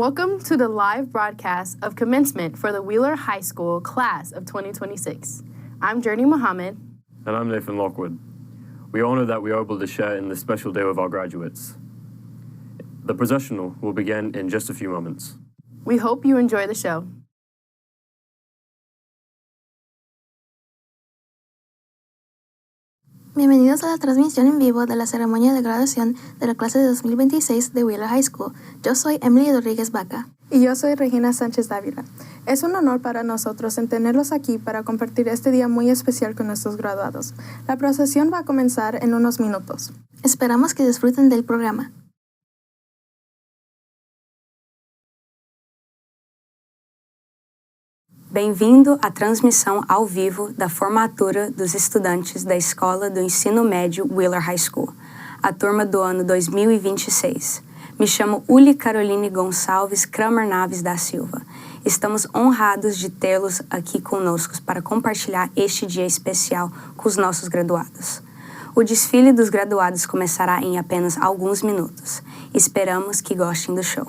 Welcome to the live broadcast of Commencement for the Wheeler High School class of 2026. I'm Journey Muhammad. And I'm Nathan Lockwood. We honor that we are able to share in this special day with our graduates. The processional will begin in just a few moments. We hope you enjoy the show. Bienvenidos a la transmisión en vivo de la ceremonia de graduación de la clase de 2026 de Wheeler High School. Yo soy Emily Rodríguez Vaca. Y yo soy Regina Sánchez Dávila. Es un honor para nosotros en tenerlos aquí para compartir este día muy especial con nuestros graduados. La procesión va a comenzar en unos minutos. Esperamos que disfruten del programa. Bem-vindo à transmissão ao vivo da formatura dos estudantes da Escola do Ensino Médio Wheeler High School, a turma do ano 2026. Me chamo Uli Caroline Gonçalves Kramer Naves da Silva. Estamos honrados de tê-los aqui conosco para compartilhar este dia especial com os nossos graduados. O desfile dos graduados começará em apenas alguns minutos. Esperamos que gostem do show.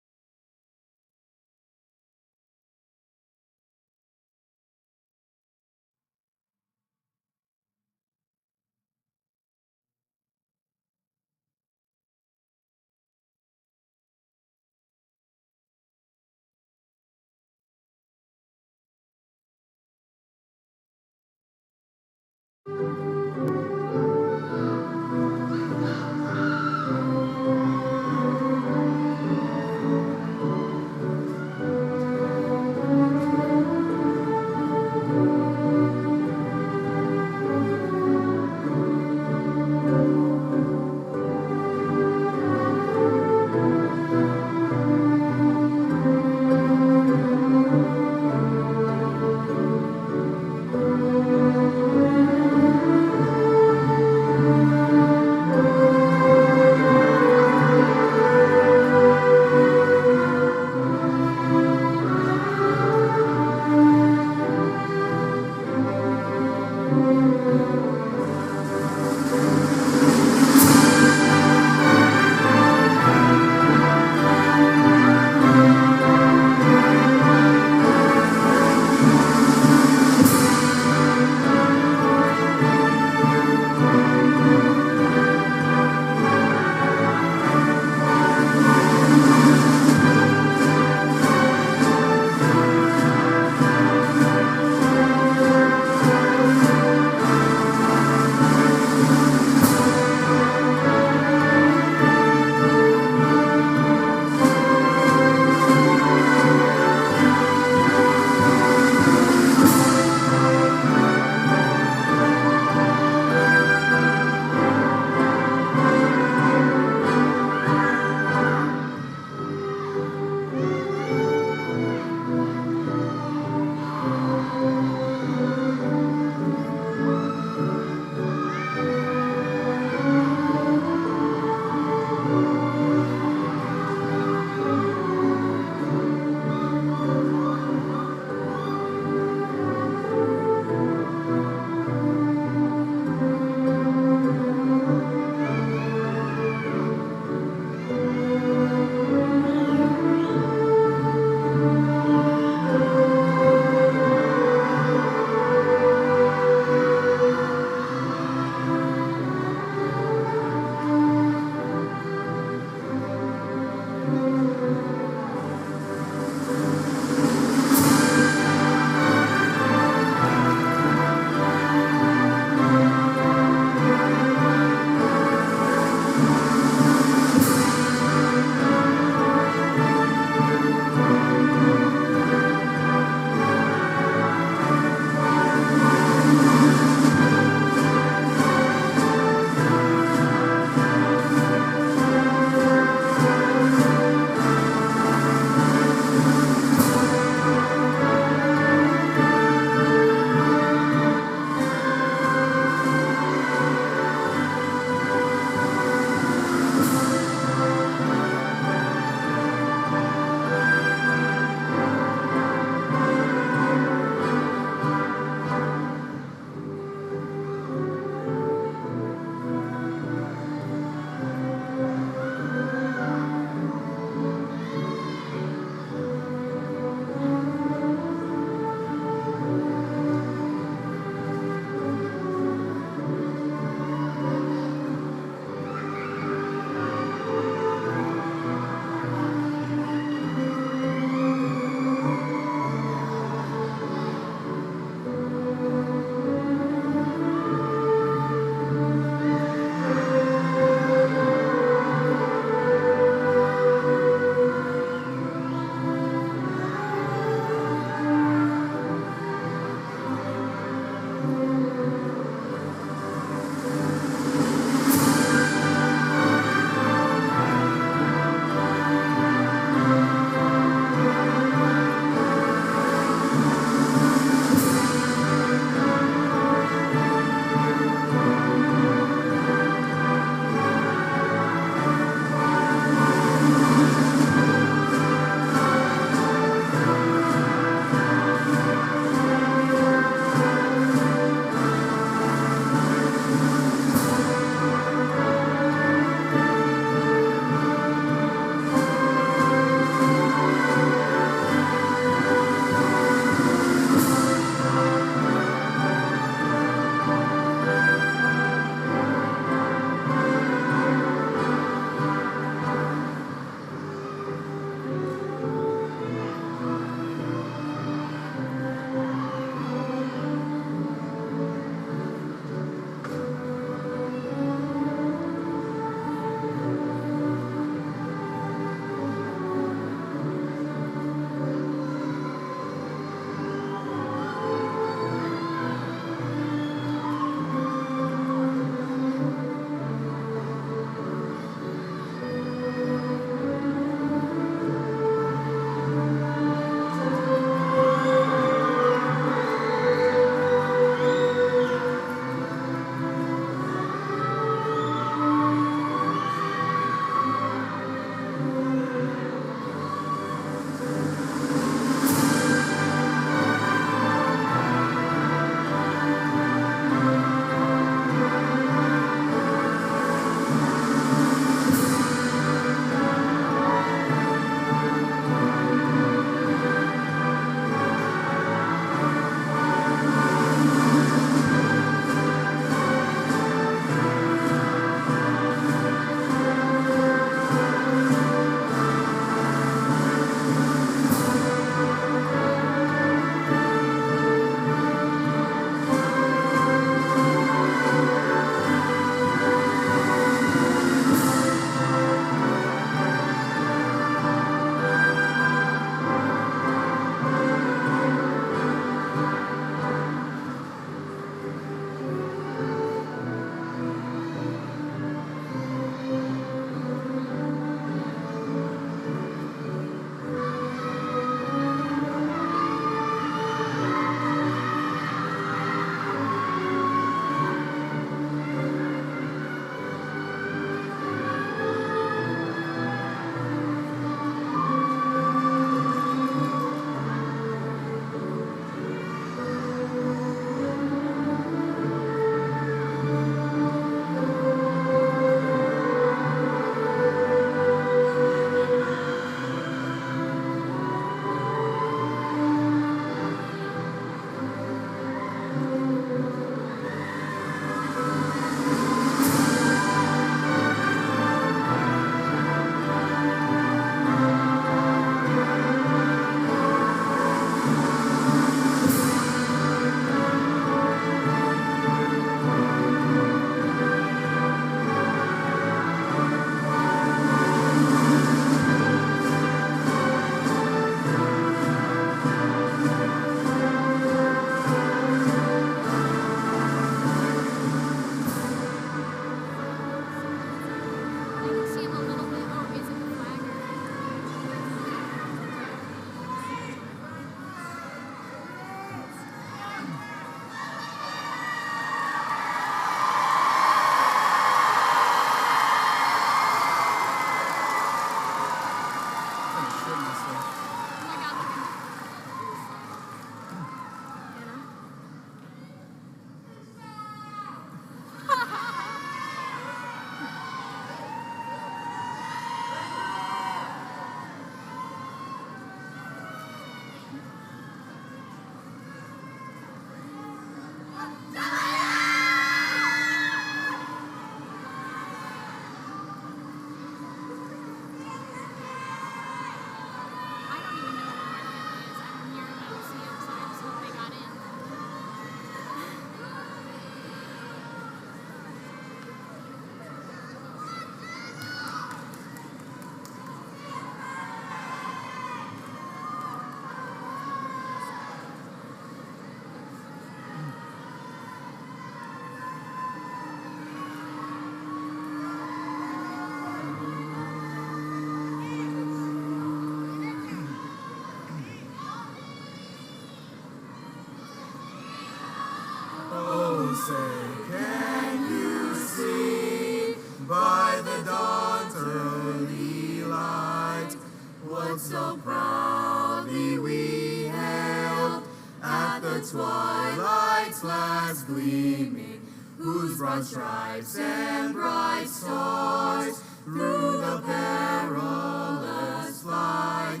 flags gleaming, whose broad stripes and bright stars through the perilous flight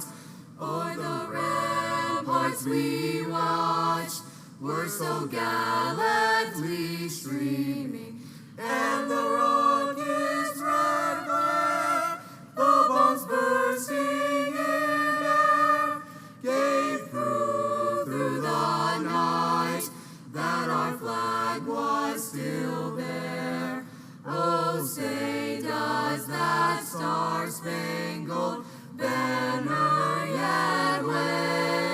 o'er the ramparts we watched were so gallantly streaming, and the rocket's red glare, the bombs bursting in air, gave proof through the night that our flag was still there. Oh, say does that star-spangled banner yet wave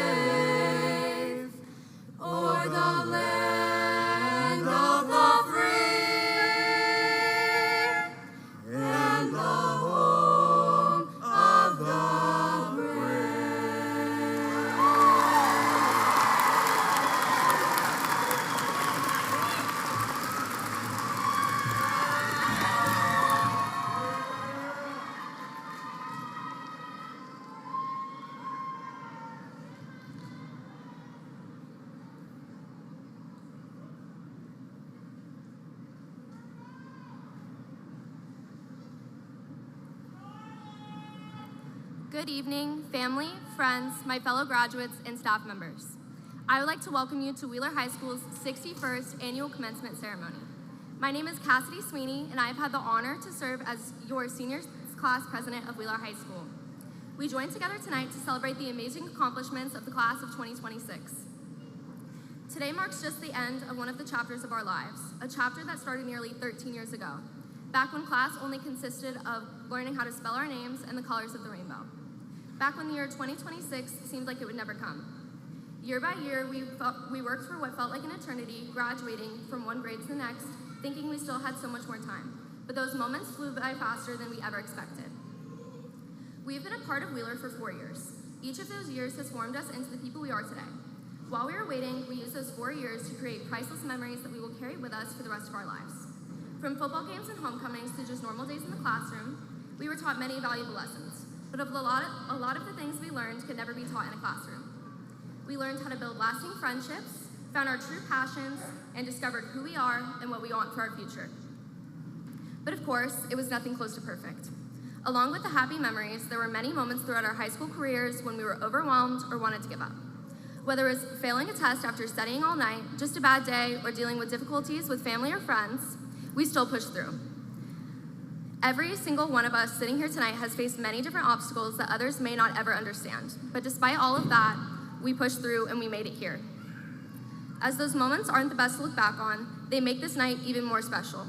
o'er the land of the free and the home of the brave. Good evening, family, friends, my fellow graduates, and staff members. I would like to welcome you to Wheeler High School's 61st annual commencement ceremony. My name is Cassidy Sweeney, and I have had the honor to serve as your seniors class president of Wheeler High School. We join together tonight to celebrate the amazing accomplishments of the class of 2026. Today marks just the end of one of the chapters of our lives, a chapter that started nearly 13 years ago, back when class only consisted of learning how to spell our names and the colors of the rainbow. Back when the year 2026 seemed like it would never come. Year by year, we worked for what felt like an eternity, graduating from one grade to the next, thinking we still had so much more time. But those moments flew by faster than we ever expected. We've been a part of Wheeler for 4 years. Each of those years has formed us into the people we are today. While we were waiting, we used those 4 years to create priceless memories that we will carry with us for the rest of our lives. From football games and homecomings to just normal days in the classroom, we were taught many valuable lessons. But a lot of the things we learned could never be taught in a classroom. We learned how to build lasting friendships, found our true passions, and discovered who we are and what we want for our future. But of course, it was nothing close to perfect. Along with the happy memories, there were many moments throughout our high school careers when we were overwhelmed or wanted to give up. Whether it was failing a test after studying all night, just a bad day, or dealing with difficulties with family or friends, we still pushed through. Every single one of us sitting here tonight has faced many different obstacles that others may not ever understand. But despite all of that, we pushed through and we made it here. As those moments aren't the best to look back on, they make this night even more special.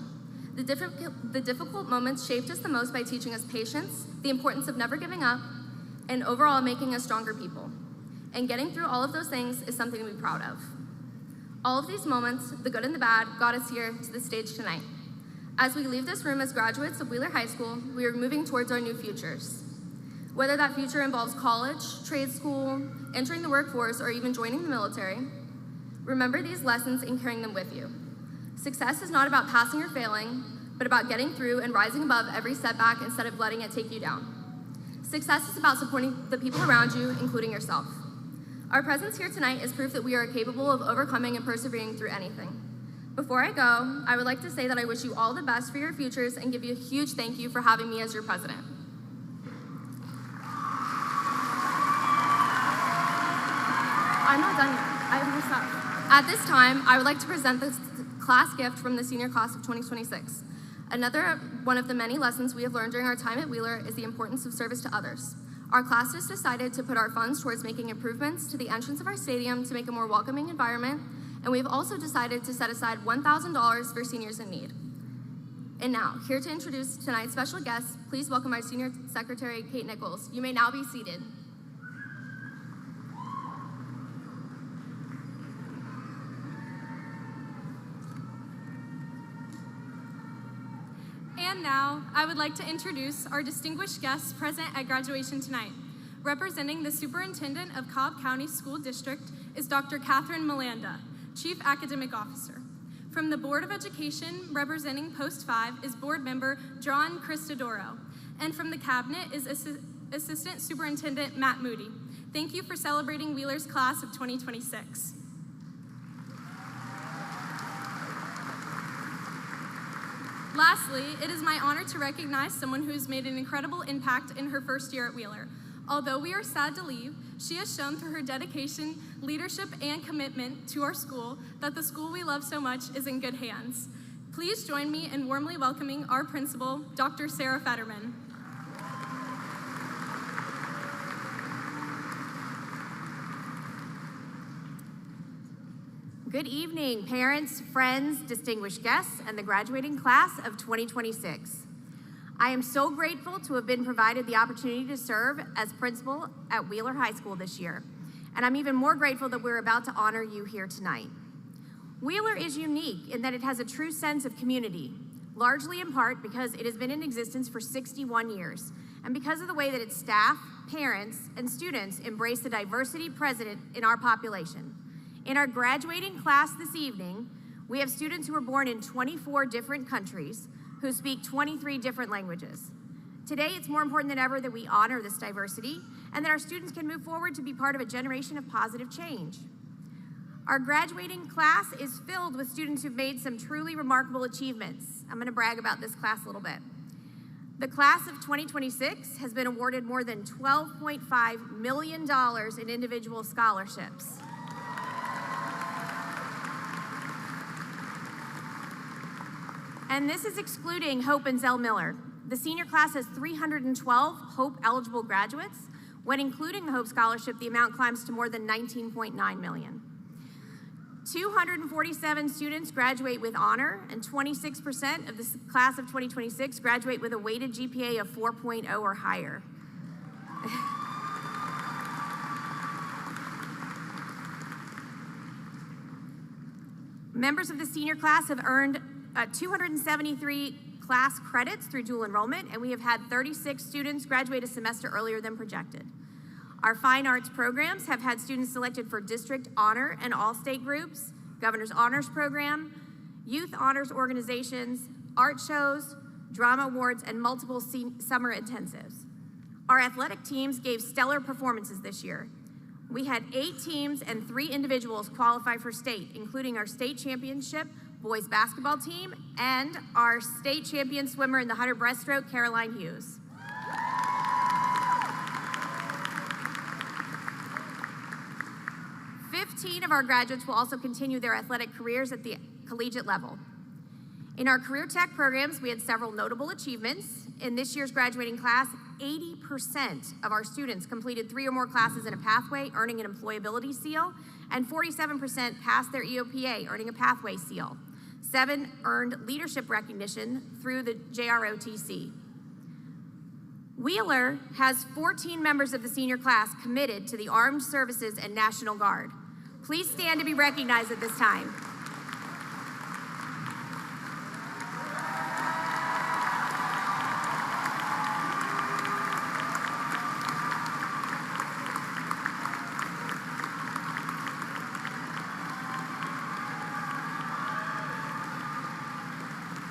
The difficult moments shaped us the most by teaching us patience, the importance of never giving up, and overall making us stronger people. And getting through all of those things is something to be proud of. All of these moments, the good and the bad, got us here to the stage tonight. As we leave this room as graduates of Wheeler High School, we are moving towards our new futures. Whether that future involves college, trade school, entering the workforce, or even joining the military, remember these lessons and carrying them with you. Success is not about passing or failing, but about getting through and rising above every setback instead of letting it take you down. Success is about supporting the people around you, including yourself. Our presence here tonight is proof that we are capable of overcoming and persevering through anything. Before I go, I would like to say that I wish you all the best for your futures and give you a huge thank you for having me as your president. I'm not done yet. I have more stuff. At this time, I would like to present the class gift from the senior class of 2026. Another one of the many lessons we have learned during our time at Wheeler is the importance of service to others. Our class has decided to put our funds towards making improvements to the entrance of our stadium to make a more welcoming environment, and we've also decided to set aside $1,000 for seniors in need. And now, here to introduce tonight's special guest, please welcome our Senior Secretary, Kate Nichols. You may now be seated. And now, I would like to introduce our distinguished guests present at graduation tonight. Representing the Superintendent of Cobb County School District is Dr. Catherine Milanda, Chief Academic Officer. From the Board of Education, representing Post 5, is Board Member John Cristodoro. And from the Cabinet is Assistant Superintendent Matt Moody. Thank you for celebrating Wheeler's class of 2026. Lastly, it is my honor to recognize someone who has made an incredible impact in her first year at Wheeler. Although we are sad to leave, she has shown through her dedication, leadership, and commitment to our school that the school we love so much is in good hands. Please join me in warmly welcoming our principal, Dr. Sarah Fetterman. Good evening, parents, friends, distinguished guests, and the graduating class of 2026. I am so grateful to have been provided the opportunity to serve as principal at Wheeler High School this year, and I'm even more grateful that we're about to honor you here tonight. Wheeler is unique in that it has a true sense of community, largely in part because it has been in existence for 61 years, and because of the way that its staff, parents, and students embrace the diversity present in our population. In our graduating class this evening, we have students who were born in 24 different countries who speak 23 different languages. Today, it's more important than ever that we honor this diversity and that our students can move forward to be part of a generation of positive change. Our graduating class is filled with students who've made some truly remarkable achievements. I'm gonna brag about this class a little bit. The class of 2026 has been awarded more than $12.5 million in individual scholarships. And this is excluding Hope and Zell Miller. The senior class has 312 Hope eligible graduates. When including the Hope Scholarship, the amount climbs to more than $19.9 million. 247 students graduate with honor, and 26% of this class of 2026 graduate with a weighted GPA of 4.0 or higher. Members of the senior class have earned 273 class credits through dual enrollment, and we have had 36 students graduate a semester earlier than projected. Our fine arts programs have had students selected for district honor and all-state groups, governor's honors program, youth honors organizations, art shows, drama awards, and multiple summer intensives. Our athletic teams gave stellar performances this year. We had 8 teams and 3 individuals qualify for state, including our state championship boys basketball team and our state champion swimmer in the 100 breaststroke, Caroline Hughes. Fifteen of our graduates will also continue their athletic careers at the collegiate level. In our career tech programs, we had several notable achievements. In this year's graduating class, 80% of our students completed 3 or more classes in a pathway, earning an employability seal, and 47% passed their EOPA, earning a pathway seal. 7 earned leadership recognition through the JROTC. Wheeler has 14 members of the senior class committed to the Armed Services and National Guard. Please stand to be recognized at this time.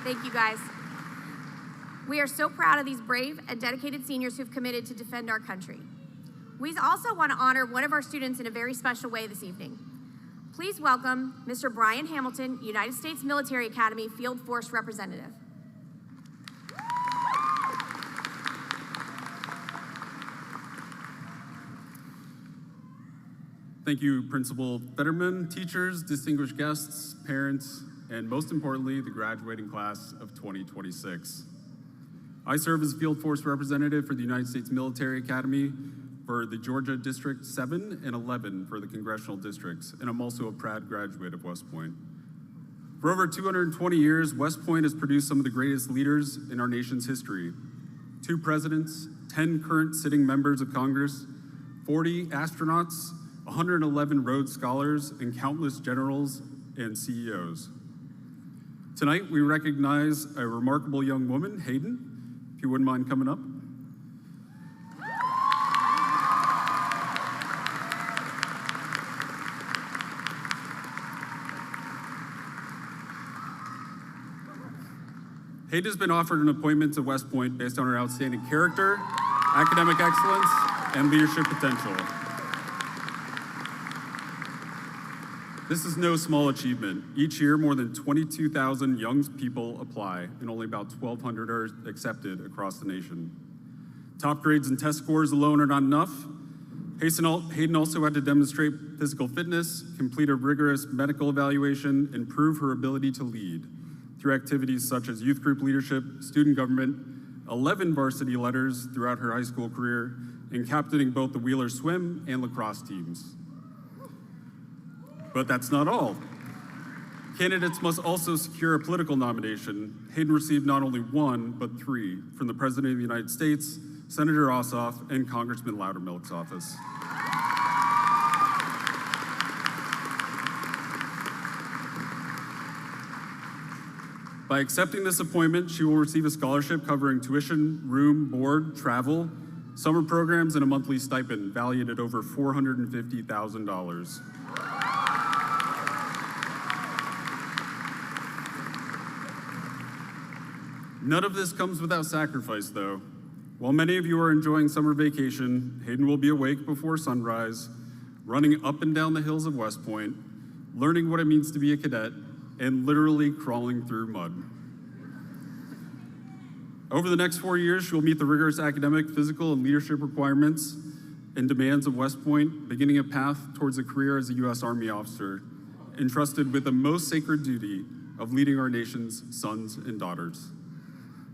Thank you, guys. We are so proud of these brave and dedicated seniors who've committed to defend our country. We also want to honor one of our students in a very special way this evening. Please welcome Mr. Brian Hamilton, United States Military Academy Field Force Representative. Thank you, Principal Fetterman, teachers, distinguished guests, parents, and most importantly, the graduating class of 2026. I serve as Field Force Representative for the United States Military Academy for the Georgia District 7 and 11 for the congressional districts, and I'm also a proud graduate of West Point. For over 220 years, West Point has produced some of the greatest leaders in our nation's history. 2 presidents, 10 current sitting members of Congress, 40 astronauts, 111 Rhodes Scholars, and countless generals and CEOs. Tonight, we recognize a remarkable young woman, Hayden. If you wouldn't mind coming up. Hayden has been offered an appointment to West Point based on her outstanding character, academic excellence, and leadership potential. This is no small achievement. Each year, more than 22,000 young people apply, and only about 1,200 are accepted across the nation. Top grades and test scores alone are not enough. Hayden also had to demonstrate physical fitness, complete a rigorous medical evaluation, and prove her ability to lead through activities such as youth group leadership, student government, 11 varsity letters throughout her high school career, and captaining both the Wheeler swim and lacrosse teams. But that's not all. Candidates must also secure a political nomination. Hayden received not only one, but three from the President of the United States, Senator Ossoff, and Congressman Loudermilk's office. By accepting this appointment, she will receive a scholarship covering tuition, room, board, travel, summer programs, and a monthly stipend valued at over $450,000. None of this comes without sacrifice, though. While many of you are enjoying summer vacation, Hayden will be awake before sunrise, running up and down the hills of West Point, learning what it means to be a cadet, and literally crawling through mud. Over the next 4 years, she will meet the rigorous academic, physical, and leadership requirements and demands of West Point, beginning a path towards a career as a U.S. Army officer, entrusted with the most sacred duty of leading our nation's sons and daughters.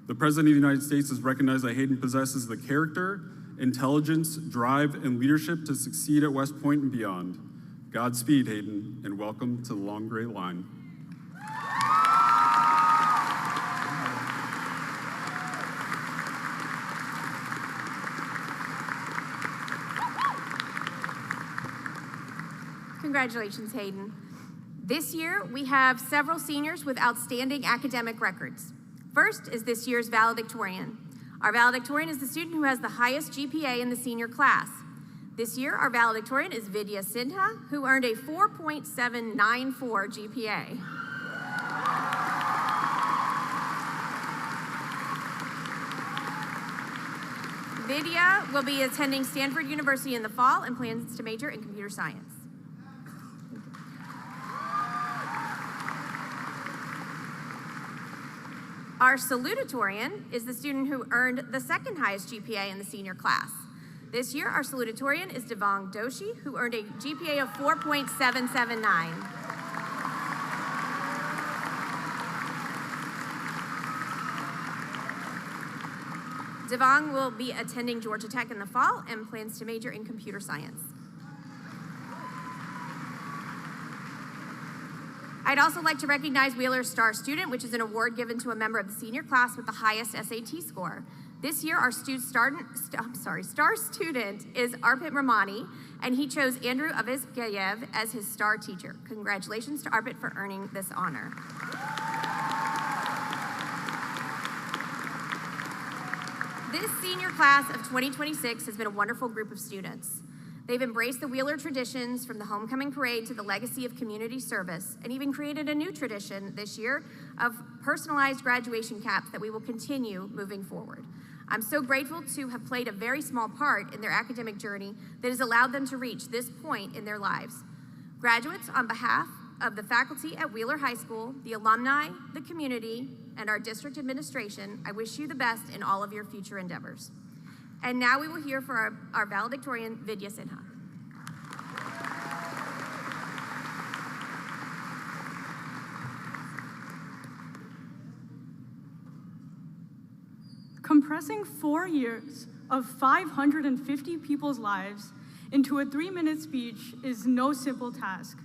The President of the United States has recognized that Hayden possesses the character, intelligence, drive, and leadership to succeed at West Point and beyond. Godspeed, Hayden, and welcome to the long gray line. Congratulations, Hayden. This year, we have several seniors with outstanding academic records. First is this year's valedictorian. Our valedictorian is the student who has the highest GPA in the senior class. This year, our valedictorian is Vidya Sinha, who earned a 4.794 GPA. Vidya will be attending Stanford University in the fall and plans to major in computer science. Our salutatorian is the student who earned the second highest GPA in the senior class. This year, our salutatorian is Devang Doshi, who earned a GPA of 4.779. Devang will be attending Georgia Tech in the fall and plans to major in computer science. I'd also like to recognize Wheeler's Star Student, which is an award given to a member of the senior class with the highest SAT score. This year, our star student is Arpit Ramani, and he chose Andrew Avizgayev as his star teacher. Congratulations to Arpit for earning this honor. This senior class of 2026 has been a wonderful group of students. They've embraced the Wheeler traditions from the homecoming parade to the legacy of community service, and even created a new tradition this year of personalized graduation caps that we will continue moving forward. I'm so grateful to have played a very small part in their academic journey that has allowed them to reach this point in their lives. Graduates, on behalf of the faculty at Wheeler High School, the alumni, the community, and our district administration, I wish you the best in all of your future endeavors. And now we will hear from our valedictorian, Vidya Sinha. Compressing 4 years of 550 people's lives into a 3-minute speech is no simple task.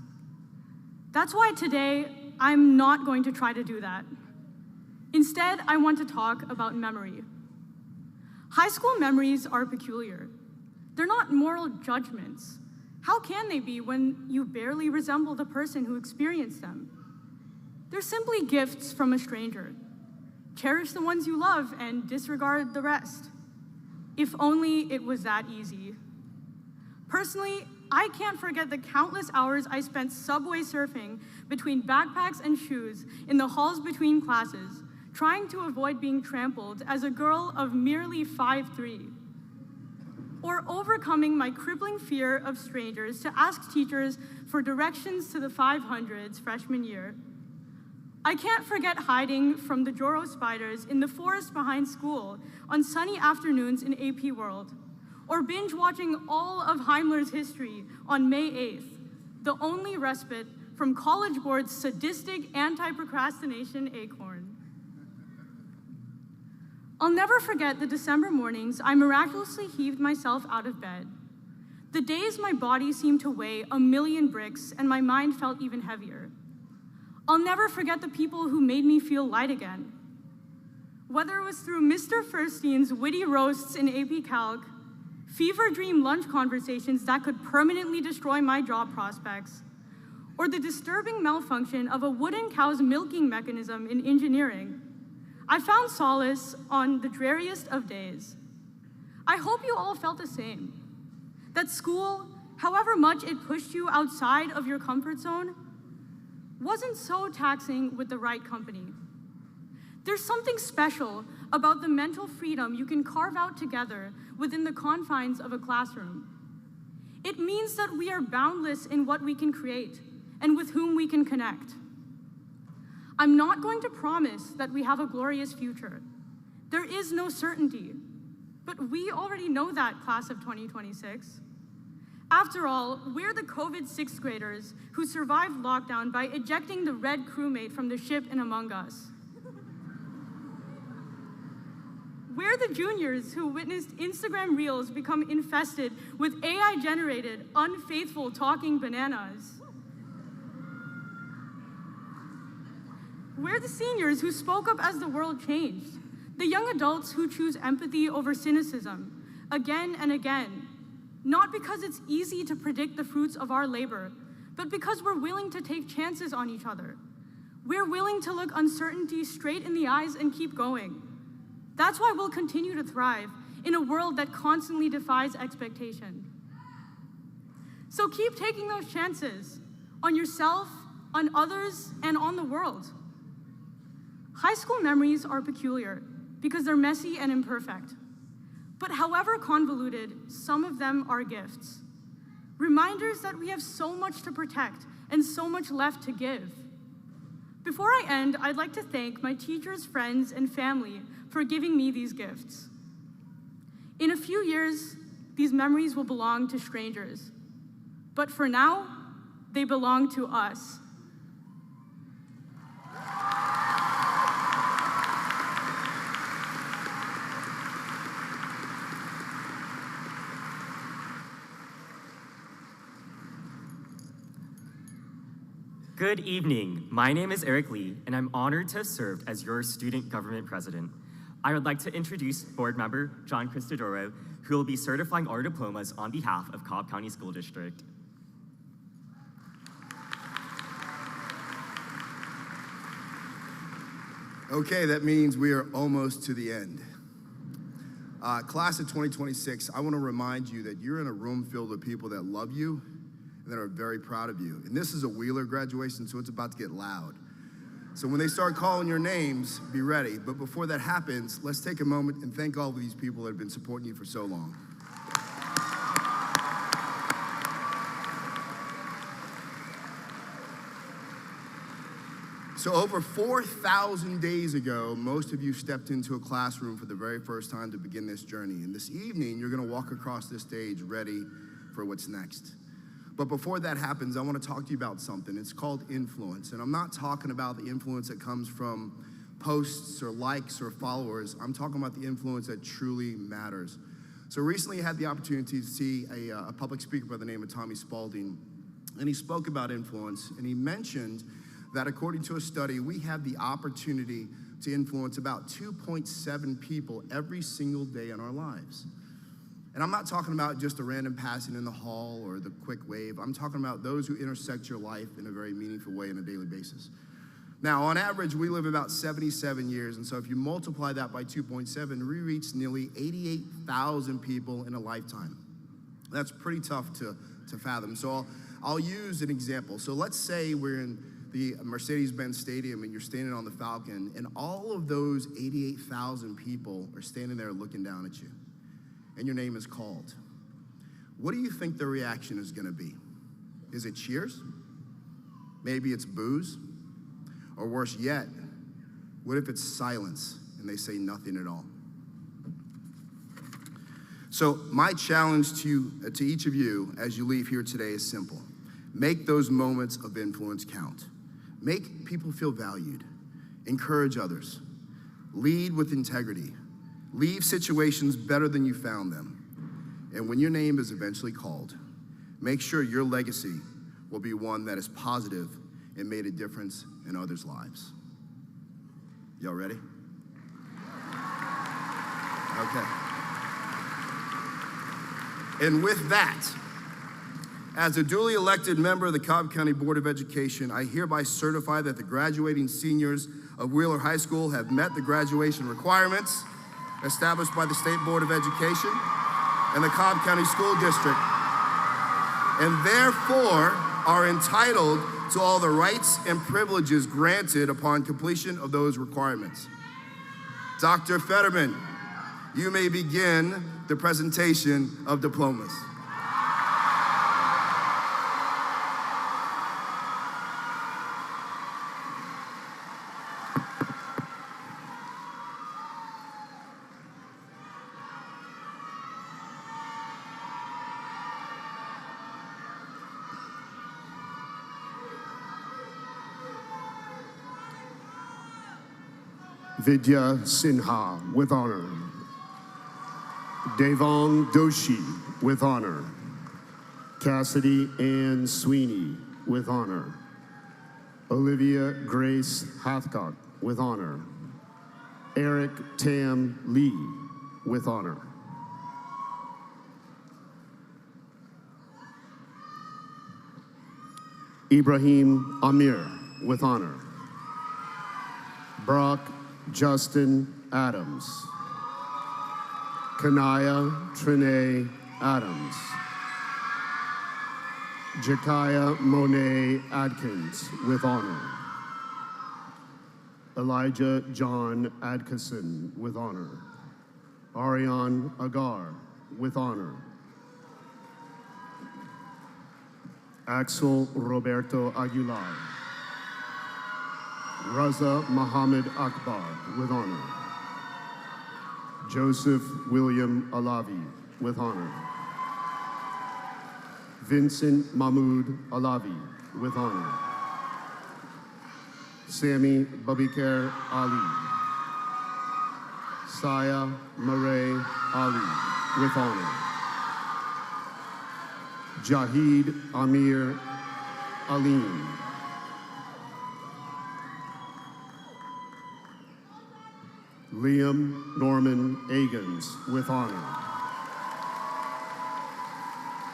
That's why today, I'm not going to try to do that. Instead, I want to talk about memory. High school memories are peculiar. They're not moral judgments. How can they be when you barely resemble the person who experienced them? They're simply gifts from a stranger. Cherish the ones you love and disregard the rest. If only it was that easy. Personally, I can't forget the countless hours I spent subway surfing between backpacks and shoes in the halls between classes, trying to avoid being trampled as a girl of merely 5'3". or overcoming my crippling fear of strangers to ask teachers for directions to the 500s freshman year. I can't forget hiding from the Joro spiders in the forest behind school on sunny afternoons in AP World, or binge watching all of Heimler's history on May 8th, the only respite from College Board's sadistic anti-procrastination acorn. I'll never forget the December mornings I miraculously heaved myself out of bed. The days my body seemed to weigh 1,000,000 bricks and my mind felt even heavier. I'll never forget the people who made me feel light again. Whether it was through Mr. Furstein's witty roasts in AP Calc, fever dream lunch conversations that could permanently destroy my job prospects, or the disturbing malfunction of a wooden cow's milking mechanism in engineering, I found solace on the dreariest of days. I hope you all felt the same. That school, however much it pushed you outside of your comfort zone, wasn't so taxing with the right company. There's something special about the mental freedom you can carve out together within the confines of a classroom. It means that we are boundless in what we can create and with whom we can connect. I'm not going to promise that we have a glorious future. There is no certainty, but we already know that, class of 2026. After all, we're the COVID sixth graders who survived lockdown by ejecting the red crewmate from the ship in Among Us. We're the juniors who witnessed Instagram Reels become infested with AI-generated, unfaithful talking bananas. We're the seniors who spoke up as the world changed, the young adults who choose empathy over cynicism, again and again, not because it's easy to predict the fruits of our labor, but because we're willing to take chances on each other. We're willing to look uncertainty straight in the eyes and keep going. That's why we'll continue to thrive in a world that constantly defies expectation. So keep taking those chances on yourself, on others, and on the world. High school memories are peculiar because they're messy and imperfect. But however convoluted, some of them are gifts. Reminders that we have so much to protect and so much left to give. Before I end, I'd like to thank my teachers, friends, and family for giving me these gifts. In a few years, these memories will belong to strangers. But for now, they belong to us. Good evening. My name is Eric Lee, and I'm honored to have served as your student government president. I would like to introduce board member John Cristodoro, who will be certifying our diplomas on behalf of Cobb County School District. Okay, that means we are almost to the end. Class of 2026, I want to remind you that you're in a room filled with people that love you and that are very proud of you. And this is a Wheeler graduation, so it's about to get loud. So when they start calling your names, be ready. But before that happens, let's take a moment and thank all of these people that have been supporting you for so long. So over 4,000 days ago, most of you stepped into a classroom for the very first time to begin this journey. And this evening, you're gonna walk across this stage ready for what's next. But before that happens, I want to talk to you about something. It's called influence. And I'm not talking about the influence that comes from posts or likes or followers. I'm talking about the influence that truly matters. So recently I had the opportunity to see a public speaker by the name of Tommy Spalding. And he spoke about influence. And he mentioned that according to a study, we have the opportunity to influence about 2.7 people every single day in our lives. And I'm not talking about just a random passing in the hall or the quick wave. I'm talking about those who intersect your life in a very meaningful way on a daily basis. Now, on average, we live about 77 years. And so if you multiply that by 2.7, we reach nearly 88,000 people in a lifetime. That's pretty tough to fathom. So I'll use an example. So let's say we're in the Mercedes-Benz Stadium and you're standing on the Falcon, and all of those 88,000 people are standing there looking down at you. And your name is called. what do you think the reaction is going to be? Is it cheers? Maybe it's boos? Or worse yet, what if it's silence and they say nothing at all? So my challenge to each of you as you leave here today is simple. Make those moments of influence count. Make people feel valued. Encourage others. Lead with integrity. Leave situations better than you found them. And when your name is eventually called, make sure your legacy will be one that is positive and made a difference in others' lives. Y'all ready? Okay. And with that, as a duly elected member of the Cobb County Board of Education, I hereby certify that the graduating seniors of Wheeler High School have met the graduation requirements established by the State Board of Education and the Cobb County School District, and therefore are entitled to all the rights and privileges granted upon completion of those requirements. Dr. Fetterman, you may begin the presentation of diplomas. Vidya Sinha, with honor. Devon Doshi, with honor. Cassidy Ann Sweeney, with honor. Olivia Grace Hathcock, with honor. Eric Tam Lee, with honor. Ibrahim Amir, with honor. Brock Justin Adams. Kanaya Trinae Adams. Jakaya Monet Adkins, with honor. Elijah John Adkison, with honor. Ariane Agar, with honor. Axel Roberto Aguilar. Raza Muhammad Akbar, with honor. Joseph William Alavi, with honor. Vincent Mahmoud Alavi, with honor. Sami Babikar Ali. Saya Marae Ali, with honor. Jahid Amir Alim. Liam Norman Agans, with honor.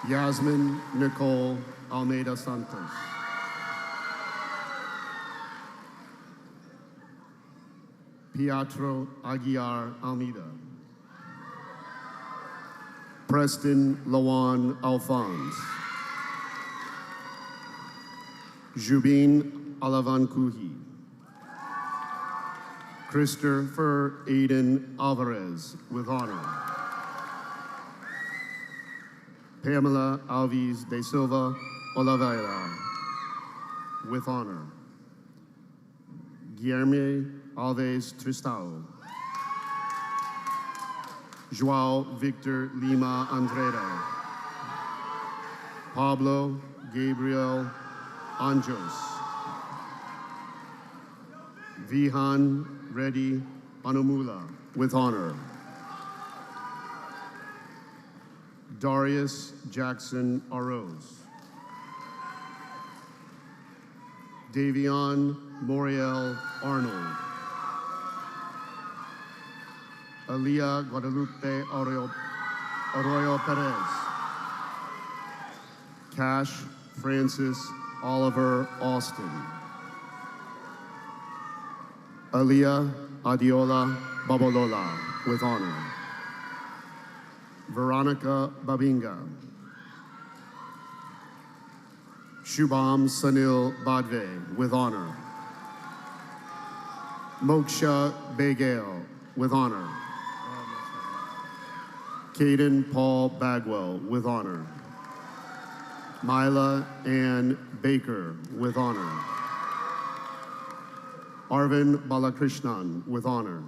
Yasmin Nicole Almeida Santos. Pietro Aguiar Almeida. Preston Lawan Alphonse. Jubin Alavankuhi. Christopher Aiden Alvarez, with honor. Pamela Alves de Silva Oliveira, with honor. Guilherme Alves Tristão. João Victor Lima Andreda. Pablo Gabriel Anjos. Vihan Reddy Anumula, with honor. Darius Jackson Aros. Davion Moriel Arnold. Aliyah Guadalupe Arroyo Perez. Cash Francis Oliver Austin. Aliyah Adiola Babalola, with honor. Veronica Babinga. Shubham Sanil Badve, with honor. Moksha Begale, with honor. Caden Paul Bagwell, with honor. Mila Ann Baker, with honor. Arvin Balakrishnan, with honor.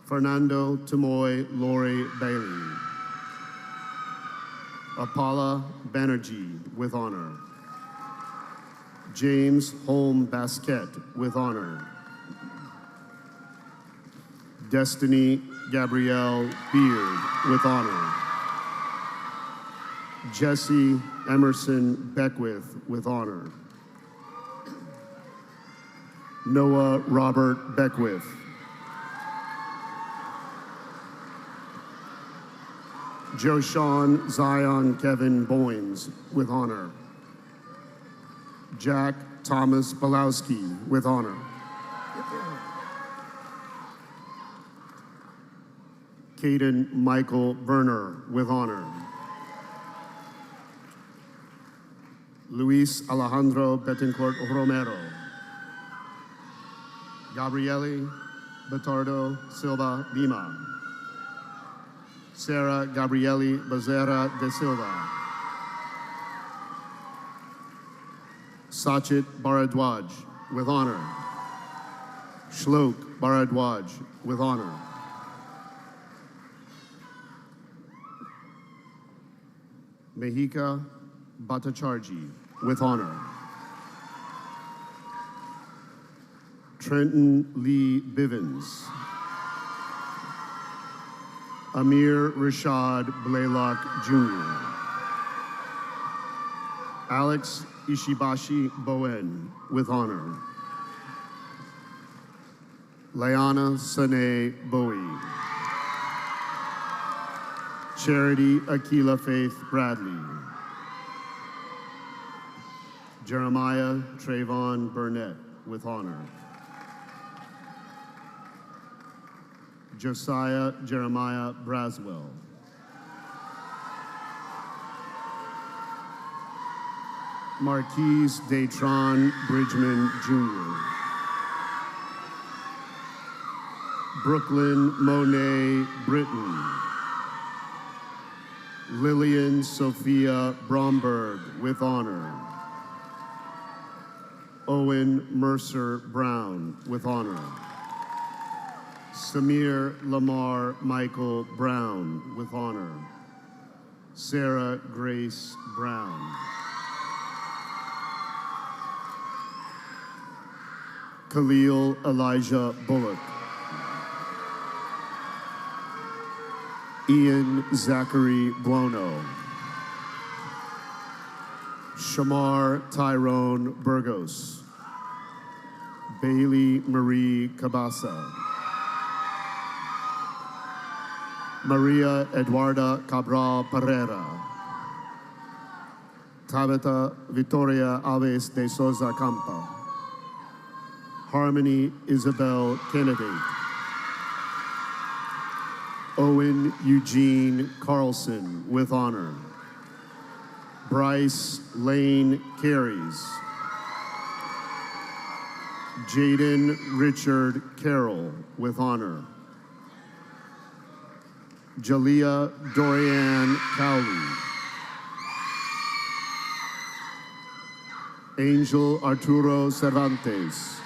Fernando Tamoy Lori Bailey. Apala Banerjee, with honor. James Holm Basquet, with honor. Destiny Gabrielle Beard, with honor. Jesse Emerson Beckwith, with honor. Noah Robert Beckwith. Joshawn Zion Kevin Boynes, with honor. Jack Thomas Balowski, with honor. Caden Michael Berner, with honor. Luis Alejandro Betancourt Romero. Gabriele Batardo Silva Lima. Sarah Gabriele Bezerra de Silva. Sachit Bharadwaj, with honor. Shlok Bharadwaj, with honor. Mehika Bhattacharjee, with honor. Trenton Lee Bivens. Amir Rashad Blaylock Jr. Alex Ishibashi Bowen, with honor. Leana Sane Bowie. Charity Akila Faith Bradley. Jeremiah Trayvon Burnett, with honor. Josiah Jeremiah Braswell. Marquise Datron Bridgman Jr. Brooklyn Monet Britton. Lillian Sophia Bromberg, with honor. Owen Mercer Brown, with honor. Samir Lamar Michael Brown, with honor. Sarah Grace Brown. Khalil Elijah Bullock. Ian Zachary Buono. Shamar Tyrone Burgos. Bailey Marie Cabasa. Maria Eduarda Cabral Pereira. Tabitha Victoria Alves de Souza Campa. Harmony Isabel Kennedy. Owen Eugene Carlson, with honor. Bryce Lane Carries. Jaden Richard Carroll, with honor. Jalea Dorianne Cowley. Angel Arturo Cervantes.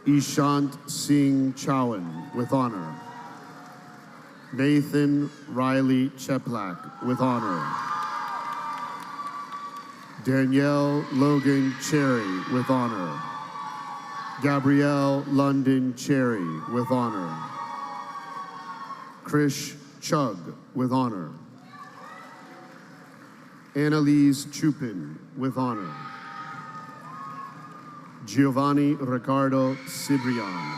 Ishant Singh Chowan, with honor. Nathan Riley Cheplak, with honor. Danielle Logan Cherry, with honor. Gabrielle London Cherry, with honor. Krish Chug, with honor. Annalise Chupin, with honor. Giovanni Ricardo Cibrian.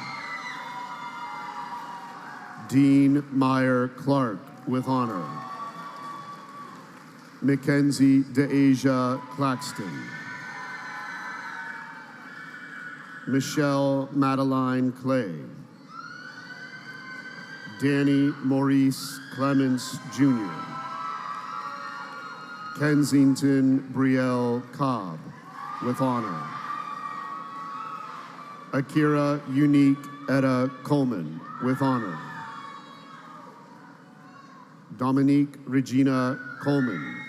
Dean Meyer Clark, with honor. Mackenzie DeAsia Claxton. Michelle Madeline Clay. Danny Maurice Clements Jr. Kensington Brielle Cobb, with honor. Akira Unique Etta Coleman, with honor. Dominique Regina Coleman.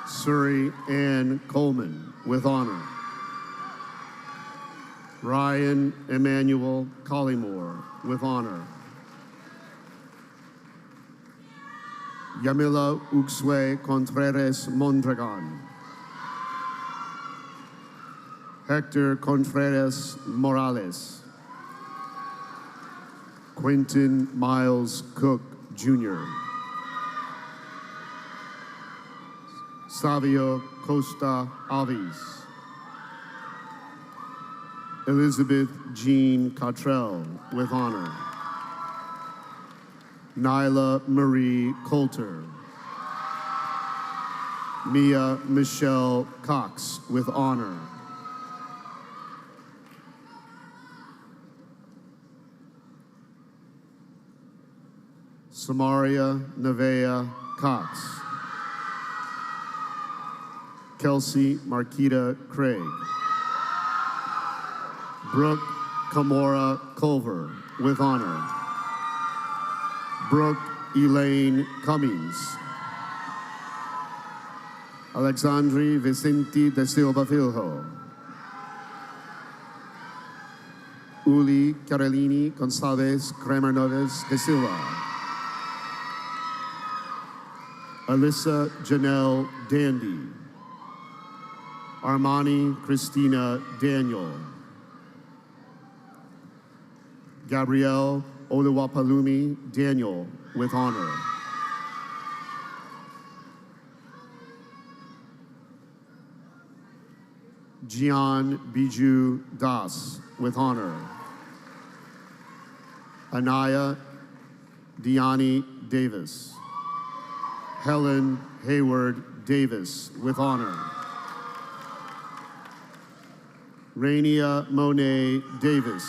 Surrey Ann Coleman, with honor. Ryan Emmanuel Collymore, with honor. Yamila Uxue Contreras Mondragon. Hector Contreras Morales. Quentin Miles Cook, Jr. Savio Costa Alves. Elizabeth Jean Cottrell, with honor. Nyla Marie Coulter. Mia Michelle Cox, with honor. Samaria Nevea Cox. Kelsey Marquita Craig. Brooke Kamora Culver, with honor. Brooke Elaine Cummings. Alexandri Vicente de Silva Filho. Uli Carolini Gonzalez Kramer Noves de Silva. Alyssa Janelle Dandy. Armani Christina Daniel. Gabrielle Oluwapalumi Daniel, with honor. Gian Biju Das, with honor. Anaya Diani Davis. Helen Hayward Davis, with honor. Rainia Monet Davis.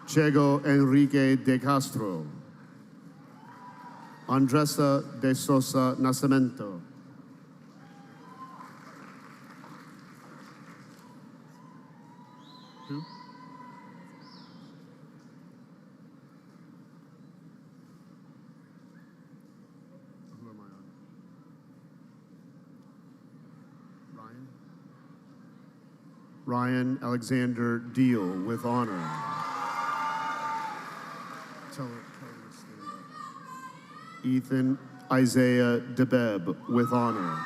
Chego Enrique de Castro. Andressa de Sosa Nascimento. Who? Who am I on? Ryan? Ryan Alexander Deal, with honor. Tell her to stand up. Ethan Isaiah DeBeb, with honor.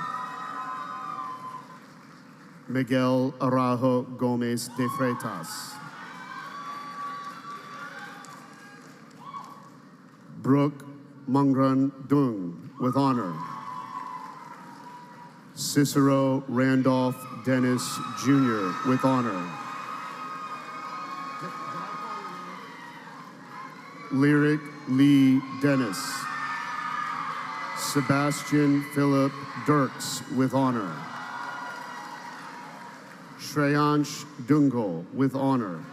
Miguel Arajo Gomez de Freitas. Brooke Mungran Dung, with honor. Cicero Randolph Dennis Jr., with honor. Lyric Lee Dennis. Sebastian Philip Dirks, with honor. Shreyansh Dungal, with honor.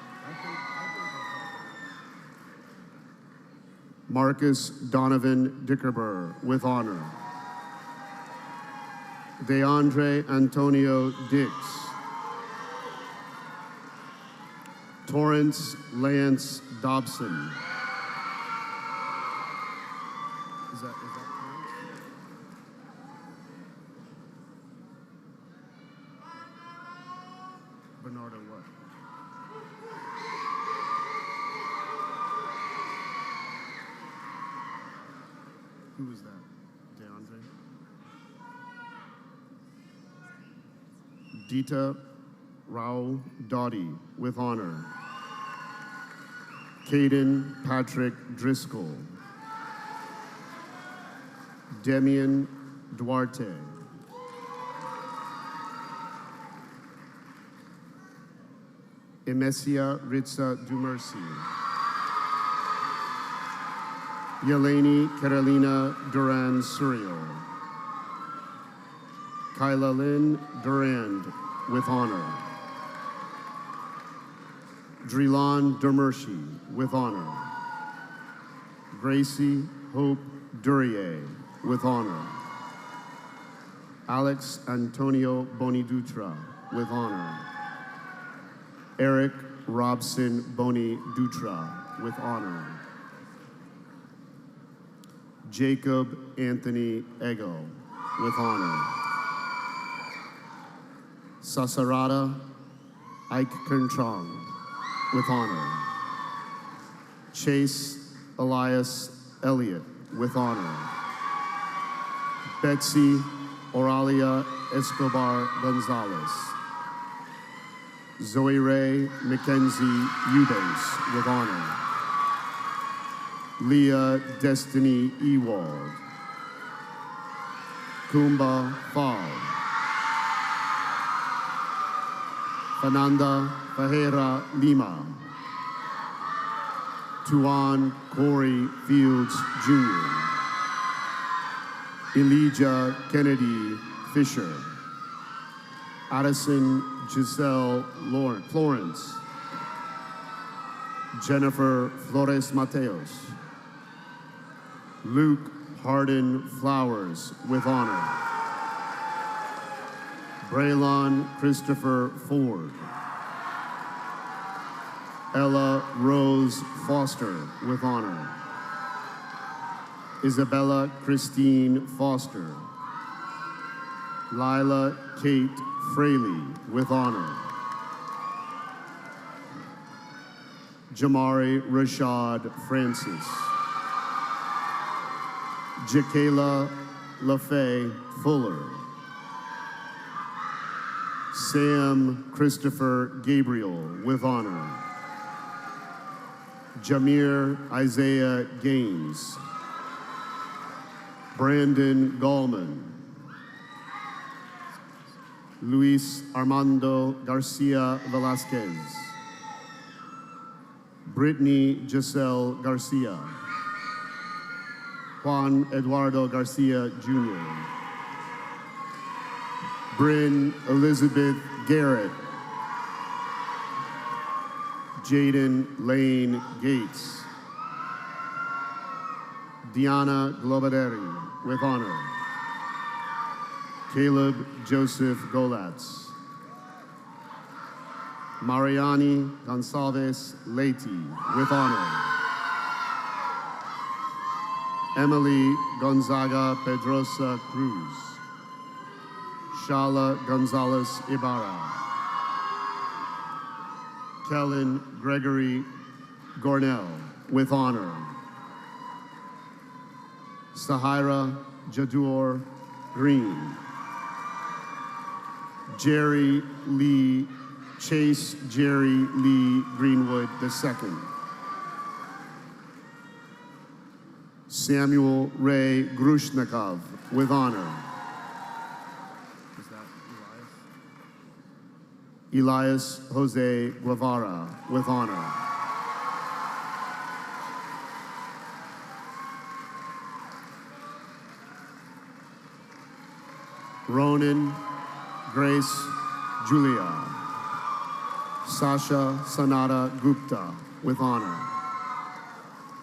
Marcus Donovan Dickerber, with honor. DeAndre Antonio Dix. Torrance Lance Dobson. Is that Torrance? Bernardo what? Who was that? DeAndre? Dita Rao Dottie, with honor. Caden Patrick Driscoll. Demian Duarte. Emesia Ritza Dumercy. Yeleni Carolina Duran Suriel. Kyla Lynn Durand, with honor. Drilon Dermershi, with honor. Gracie Hope Durier, with honor. Alex Antonio Bonidutra, with honor. Eric Robson Boni Dutra, with honor. Jacob Anthony Ego, with honor. Sasarada Ike Kernchong, with honor. Chase Elias Elliott, with honor. Betsy Oralia Escobar Gonzalez. Zoe Ray Mackenzie Eubanks, with honor. Leah Destiny Ewald. Kumba Fall. Fernanda Fajera Lima. Tuan Corey Fields Jr. Elijah Kennedy Fisher. Addison Giselle Florence. Jennifer Flores Mateos. Luke Hardin Flowers, with honor. Braylon Christopher Ford. Ella Rose Foster, with honor. Isabella Christine Foster. Lila Kate Fraley, with honor. Jamari Rashad Francis. Jakayla LaFay Fuller. Sam Christopher Gabriel, with honor. Jamir Isaiah Gaines. Brandon Gallman. Luis Armando Garcia Velasquez. Brittany Giselle Garcia. Juan Eduardo Garcia Jr. Bryn Elizabeth Garrett. Jaden Lane Gates. Diana Globaderi, with honor. Caleb Joseph Golatz. Mariani Gonsalves Leite, with honor. Emily Gonzaga Pedrosa Cruz. Shala Gonzalez Ibarra. Kellen Gregory Gornell, with honor. Sahira Jadur Green. Chase Jerry Lee Greenwood II. Samuel Ray Grushnikov, with honor. Is that Elias? Elias Jose Guevara, with honor. Ronan Grace Julia. Sasha Sanada Gupta, with honor.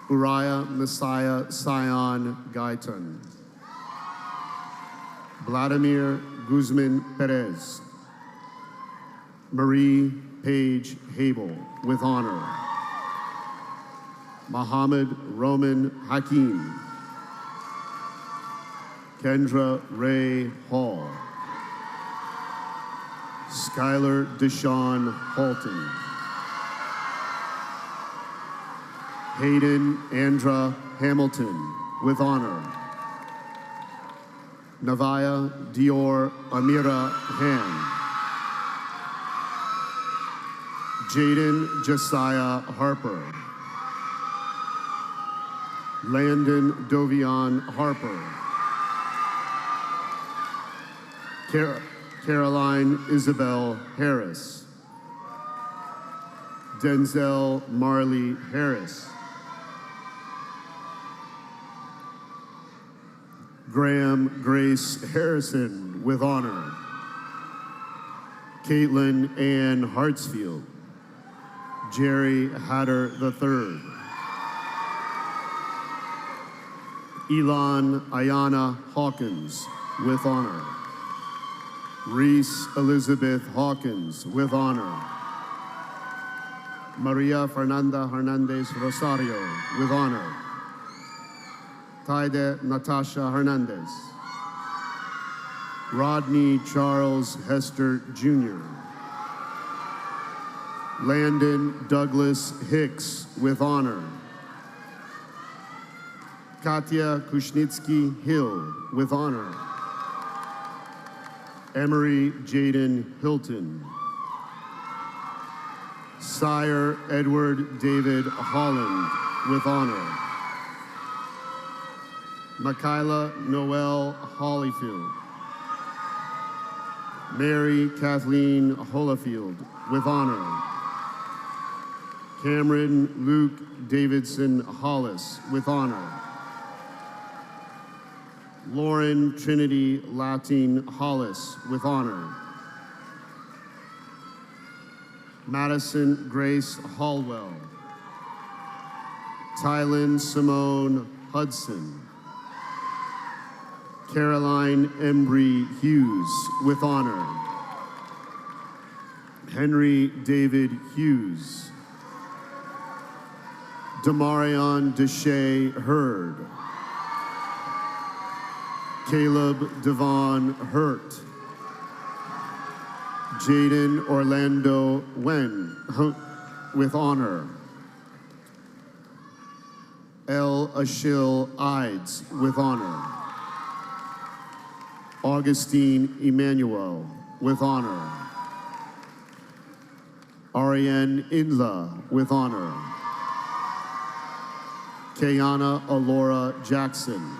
Uriah Messiah Sion Gaitan. Vladimir Guzman Perez. Marie Page Habel, with honor. Mohammed Roman Hakim. Kendra Ray Hall. Skylar Deshawn Halton. Hayden Andra Hamilton, with honor. Navaya Dior Amira Han. Jaden Josiah Harper. Landon Dovion Harper. Caroline Isabel Harris. Denzel Marley Harris. Graham Grace Harrison, with honor. Caitlin Ann Hartsfield. Jerry Hatter III. Elon Ayana Hawkins, with honor. Reese Elizabeth Hawkins, with honor. Maria Fernanda Hernandez Rosario, with honor. Taide Natasha Hernandez. Rodney Charles Hester Jr. Landon Douglas Hicks, with honor. Katya Kushnitsky Hill, with honor. Emery Jaden Hilton. Sire Edward David Holland, with honor. Michaela Noel Hollyfield. Mary Kathleen Holofield, with honor. Cameron Luke Davidson Hollis, with honor. Lauren Trinity Latin Hollis, with honor. Madison Grace Hallwell. Tylen Simone Hudson. Caroline Embry Hughes, with honor. Henry David Hughes. Demarion Deshay Hurd. Caleb Devon Hurt. Jaden Orlando Wen, with honor. El Ashil Ides, with honor. Augustine Emmanuel, with honor. Ariane Inla, with honor. Kayana Alora Jackson.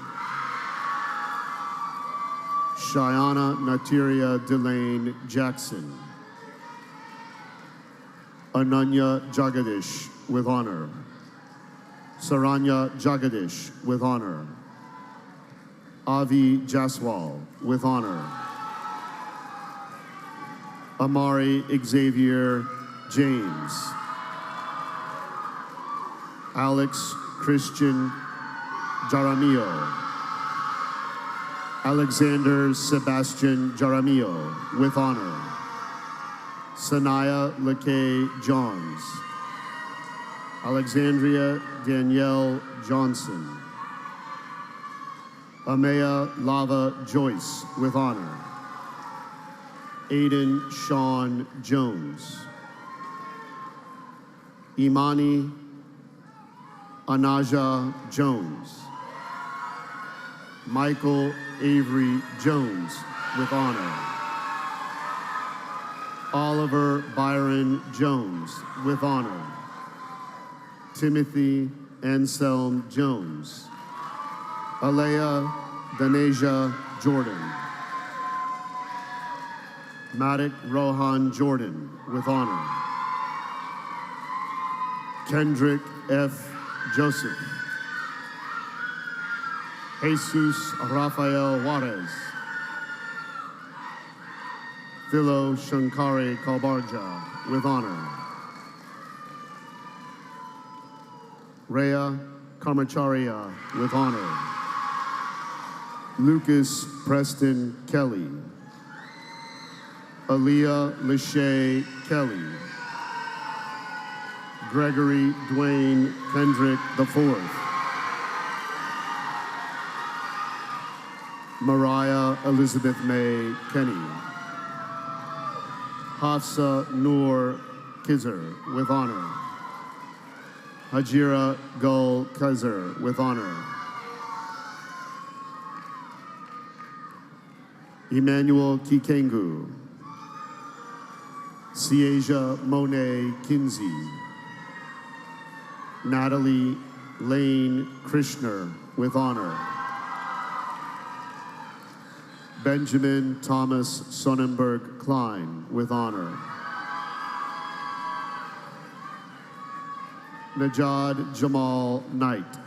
Shayana Natiria Delane Jackson. Ananya Jagadish, with honor. Saranya Jagadish, with honor. Avi Jaswal, with honor. Amari Xavier James. Alex Christian Jaramillo. Alexander Sebastian Jaramillo, with honor. Sanaya Lakay Johns. Alexandria Danielle Johnson. Amaya Lava Joyce, with honor. Aiden Sean Jones. Imani Anaja Jones. Michael Avery Jones, with honor. Oliver Byron Jones, with honor. Timothy Anselm Jones. Alea Daneja Jordan. Madik Rohan Jordan, with honor. Kendrick F. Joseph. Jesus Rafael Juarez. Philo Shankari Kalbarja, with honor. Rhea Karmacharia, with honor. Lucas Preston Kelly. Aaliyah Lachey Kelly. Gregory Dwayne Kendrick IV. Mariah Elizabeth May Kenny. Hafsa Noor Kizer, with honor. Hajira Gul Kizer, with honor. Emmanuel Kikengu. Sieja Monet Kinsey. Natalie Lane Krishner, with honor. Benjamin Thomas Sonnenberg Klein, with honor. Najad Jamal Knight.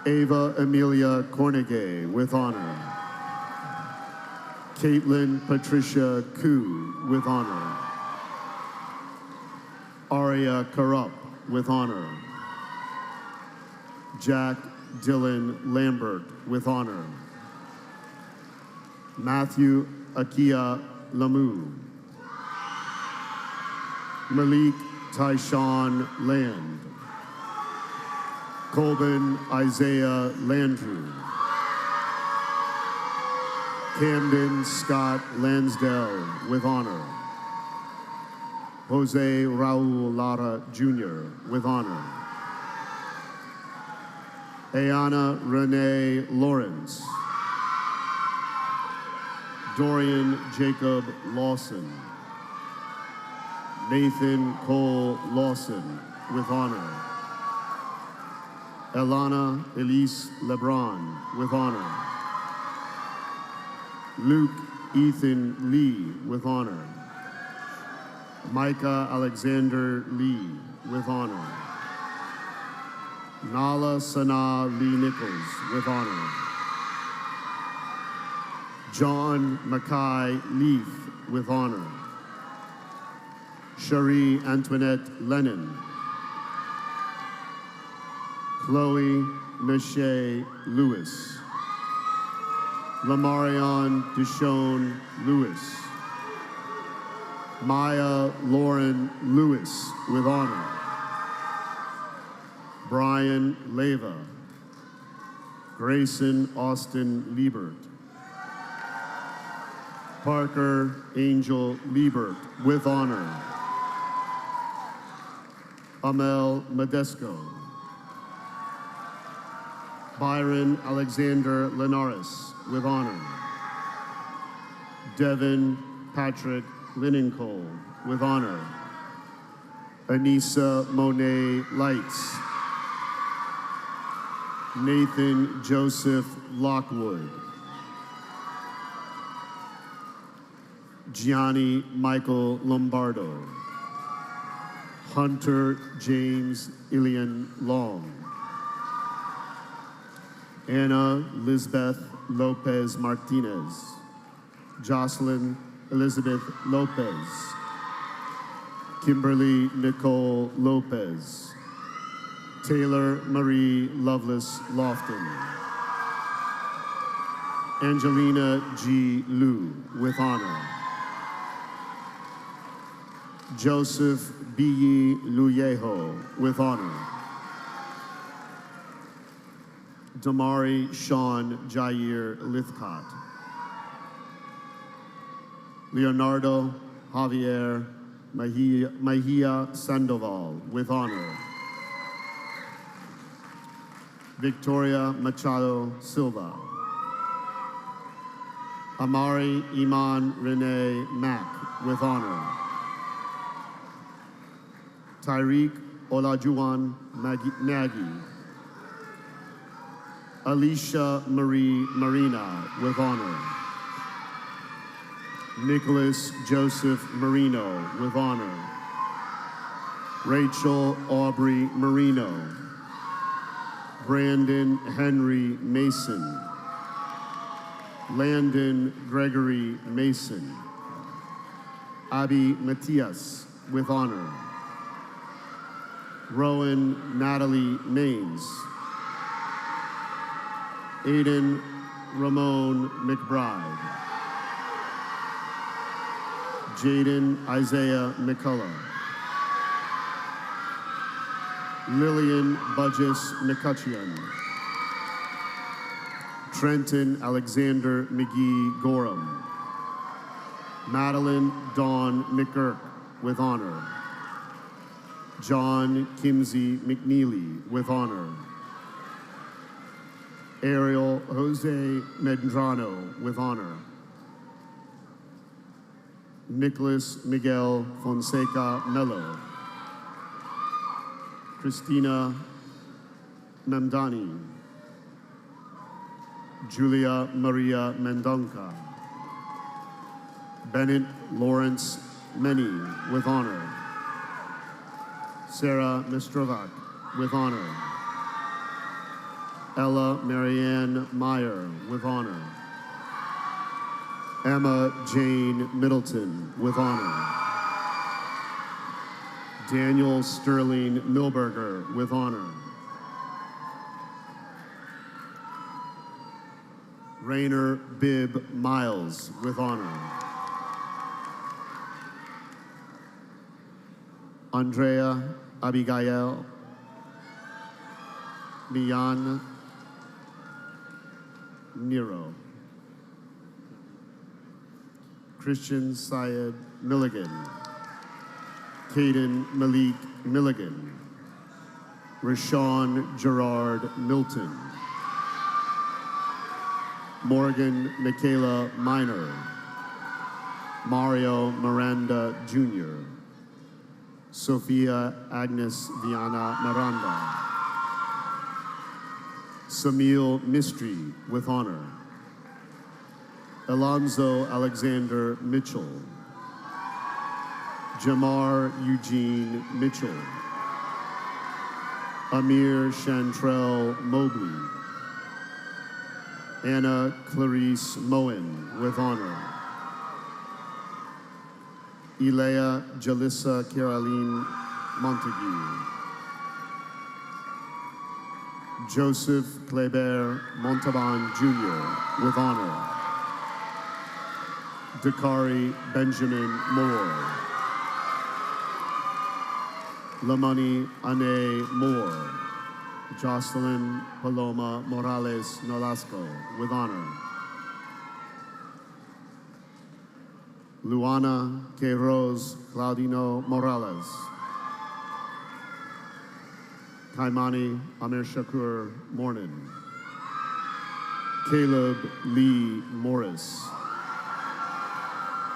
Ava Amelia Cornegay, with honor. Caitlin Patricia Koo, with honor. Aria Karup, with honor. Jack Dylan Lambert, with honor. Matthew Akia Lamu. Malik Tyshawn Land. Colbin Isaiah Landrew. Camden Scott Lansdale with honor. Jose Raul Lara Jr. with honor. Ayana Renee Lawrence. Dorian Jacob Lawson. Nathan Cole Lawson with honor. Elana Elise Lebron with honor. Luke Ethan Lee with honor. Micah Alexander Lee with honor. Nala Sana Lee Nichols with honor. John Mackay Leaf with honor. Cherie Antoinette Lennon. Chloe Michelle Lewis. Lamarion Deshawn Lewis. Maya Lauren Lewis with honor. Brian Leva. Grayson Austin Liebert. Parker Angel Liebert with honor. Amel Modesco. Byron Alexander Linares with honor. Devin Patrick Linencole with honor. Anissa Monet Lights. Nathan Joseph Lockwood. Gianni Michael Lombardo. Hunter James Ilian Long. Anna Lisbeth Lopez Martinez. Jocelyn Elizabeth Lopez. Kimberly Nicole Lopez. Taylor Marie Lovelace Lofton. Angelina G. Liu with honor. Joseph B. Luyeho with honor. Damari Sean Jair Lithcott. Leonardo Javier Mejia Sandoval with honor. Victoria Machado Silva. Amari Iman Renee Mack with honor. Tyreek Olajuwon Nagy. Alicia Marie Marina with honor. Nicholas Joseph Marino with honor. Rachel Aubrey Marino. Brandon Henry Mason. Landon Gregory Mason. Abby Matias with honor. Rowan Natalie Maines. Aiden Ramon McBride. Jaden Isaiah McCullough. Lillian Budges McCutcheon. Trenton Alexander McGee Gorham. Madeline Dawn McGurk with honor. John Kimsey McNeely with honor. Ariel Jose Medrano with honor. Nicholas Miguel Fonseca Mello. Christina Memdani. Julia Maria Mendonca. Bennett Lawrence Meny with honor. Sarah Mistrovac with honor. Ella Marianne Meyer with honor. Emma Jane Middleton with honor. Daniel Sterling Milberger with honor. Rainer Bibb Miles with honor. Andrea Abigail Mian Nero. Christian Syed Milligan. Caden Malik Milligan. Rashawn Gerard Milton. Morgan Michaela Minor. Mario Miranda Jr. Sophia Agnes Viana Miranda. Samil Mistry with honor. Alonzo Alexander Mitchell. Jamar Eugene Mitchell. Amir Chantrell Mobley. Anna Clarice Moen with honor. Elea Jalissa Caroline Montague. Joseph Kleber Montalban Jr. with honor. Dakari Benjamin Moore. Lamani Ane Moore. Jocelyn Paloma Morales Nolasco with honor. Luana Queiroz Claudino Morales. Kaimani Amir Shakur Mornin. Caleb Lee Morris.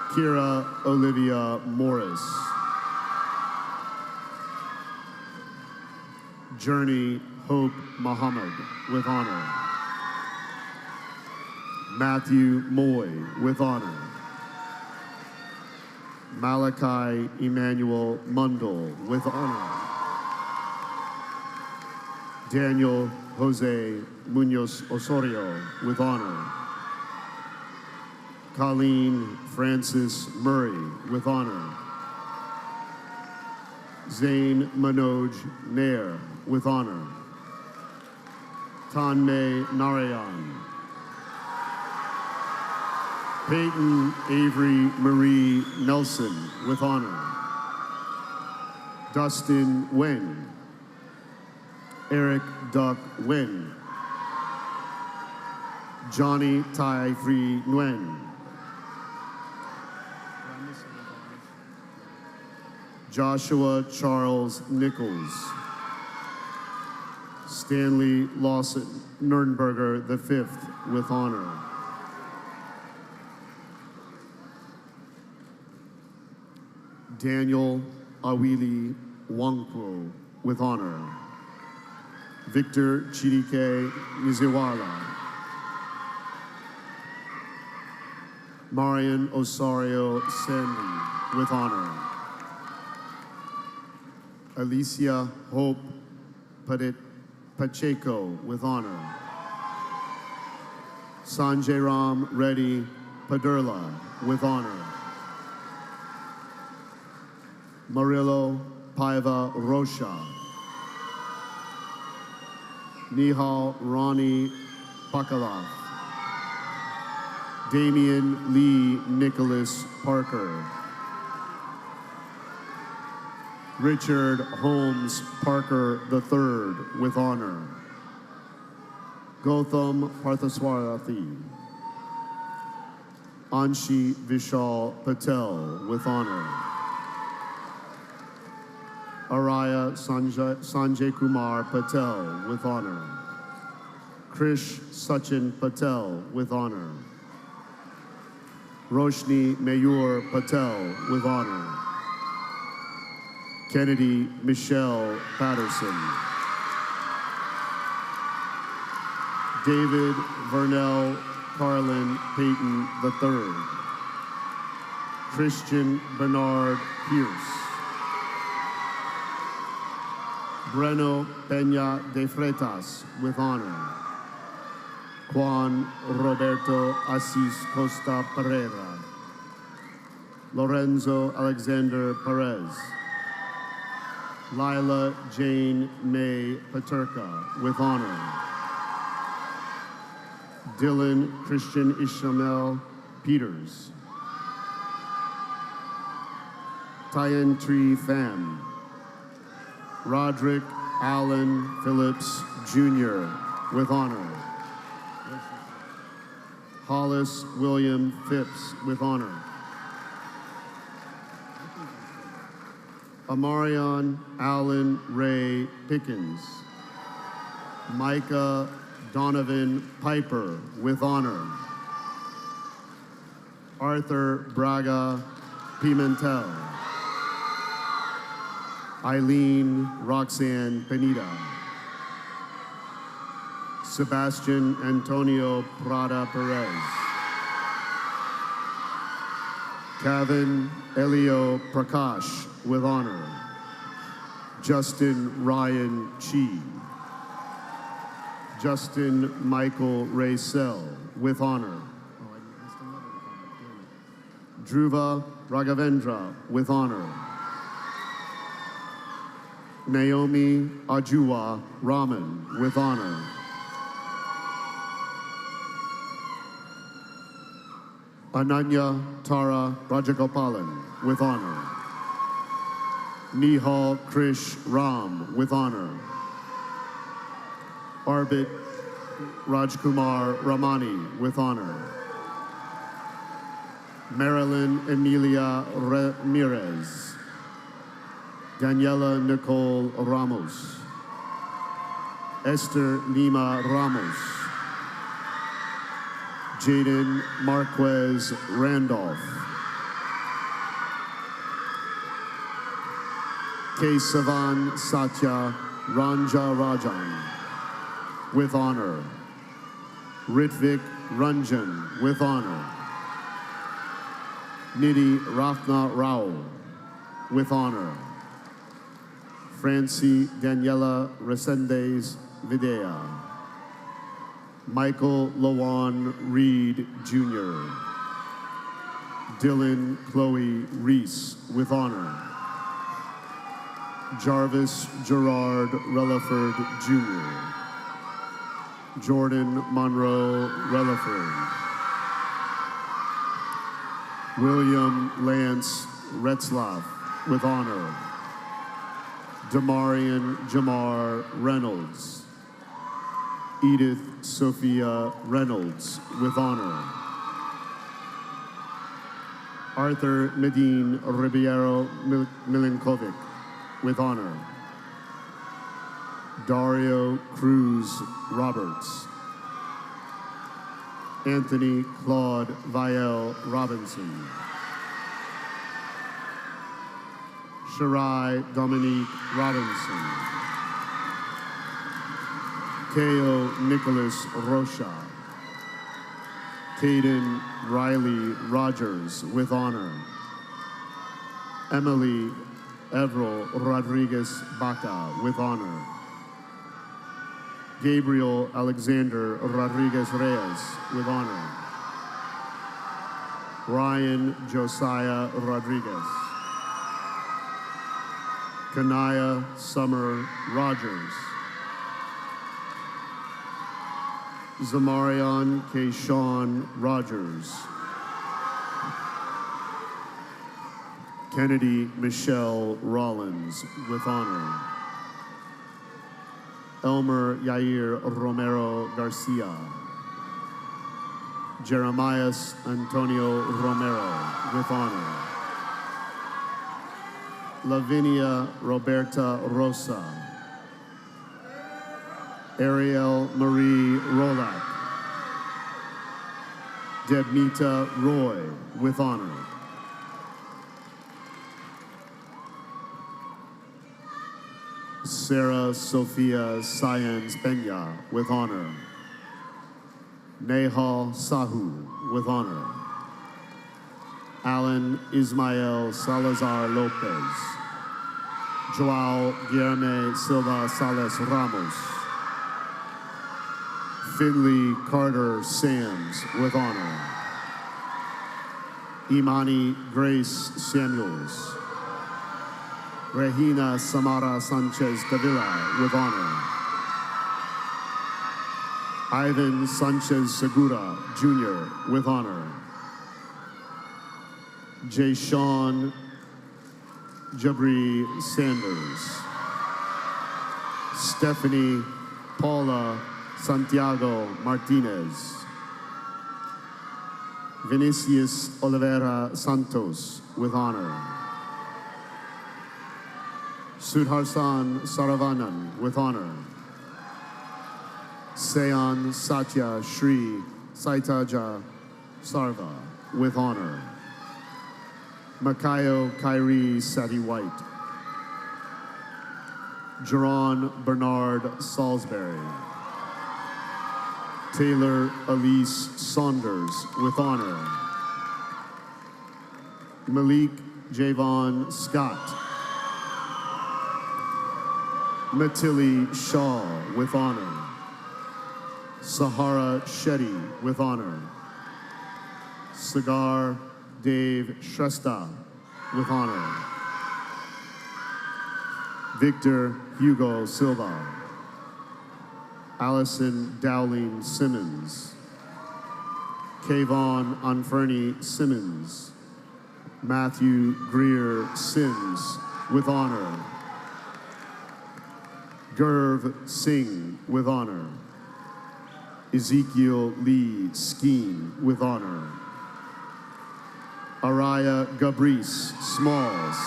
Kira Olivia Morris. Journey Hope Muhammad with honor. Matthew Moy with honor. Malachi Emmanuel Mundell with honor. Daniel Jose Munoz Osorio with honor. Colleen Francis Murray with honor. Zain Manoj Nair with honor. Tanmay Narayan. Peyton Avery Marie Nelson with honor. Dustin Wen. Eric Duck Wen. Johnny Tai Free Nguyen. Joshua Charles Nichols. Stanley Lawson Nurnberger V with honor. Daniel Awili Wankwo with honor. Victor Chidike Niziwala. Marian Osario Sandy with honor. Alicia Hope Pacheco with honor. Sanjay Ram Reddy Padurla with honor. Marillo Paiva Rocha. Nihal Ronnie Bakalov. Damian Lee Nicholas Parker. Richard Holmes Parker III with honor. Gautam Parthaswarathi. Anshi Vishal Patel with honor. Araya Sanjay Kumar Patel with honor. Krish Sachin Patel with honor. Roshni Mayur Patel with honor. Kennedy Michelle Patterson. David Vernell Carlin Payton III. Christian Bernard Pierce. Breno Peña de Freitas with honor. Juan Roberto Assis Costa Pereira. Lorenzo Alexander Perez. Lila Jane May Paterka with honor. Dylan Christian Ishamel Peters. Tyen Tree Pham. Roderick Allen Phillips, Jr., with honor. Hollis William Phipps, with honor. Amarion Allen Ray Pickens. Micah Donovan Piper, with honor. Arthur Braga Pimentel. Eileen Roxanne Penita. Sebastian Antonio Prada Perez. Kevin Elio Prakash, with honor. Justin Ryan Chi. Justin Michael Raysell, with honor. Dhruva Raghavendra, with honor. Naomi Ajua Raman, with honor. Ananya Tara Rajagopalan, with honor. Nihal Krish Ram, with honor. Arbit Rajkumar Ramani, with honor. Marilyn Emilia Ramirez. Daniela Nicole Ramos. Esther Nima Ramos. Jaden Marquez Randolph. Kesavan Satya Ranja Rajan, with honor. Ritvik Ranjan, with honor. Nidhi Rafna Rao, with honor. Francie Daniela Resendez Videa. Michael Lawan Reed, Jr. Dylan Chloe Reese, with honor. Jarvis Gerard Relaford, Jr. Jordan Monroe Relaford. William Lance Retzlaff, with honor. Damarian Jamar Reynolds. Edith Sophia Reynolds, with honor. Arthur Medine Ribeiro Milinkovic, with honor. Dario Cruz Roberts. Anthony Claude Vielle Robinson. Shirai Dominique Robinson. Teo Nicholas Rocha. Caden Riley Rogers, with honor. Emily Everett Rodriguez Baca, with honor. Gabriel Alexander Rodriguez Reyes, with honor. Ryan Josiah Rodriguez. Kanaya Summer Rogers. Zamarion Kayshawn Rogers. Kennedy Michelle Rollins, with honor. Elmer Yair Romero Garcia. Jeremias Antonio Romero, with honor. Lavinia Roberta Rosa. Ariel Marie Rolak. Debnita Roy, with honor. Sarah Sophia Sayans Benya, with honor. Nehal Sahu, with honor. Alan Ismael Salazar Lopez. Joao Guilherme Silva Sales Ramos. Finley Carter Sams, with honor. Imani Grace Samuels. Regina Samara Sanchez Davila, with honor. Ivan Sanchez Segura, Jr., with honor. Jayshawn Jabri Sanders. Stephanie Paula Santiago Martinez. Vinicius Oliveira Santos, with honor. Sudharsan Saravanan, with honor. Seon Satya Shri Saitaja Sarva, with honor. Makayo Kyrie Sati White. Jerron Bernard Salisbury. Taylor Elise Saunders, with honor. Malik Javon Scott. Matilli Shaw, with honor. Sahara Shetty, with honor. Sagar Dave Shrestha, with honor. Victor Hugo Silva. Allison Dowling Simmons. Kayvon Anferni Simmons. Matthew Greer Sims, with honor. Gurv Singh, with honor. Ezekiel Lee Skeen, with honor. Araya Gabrice Smalls.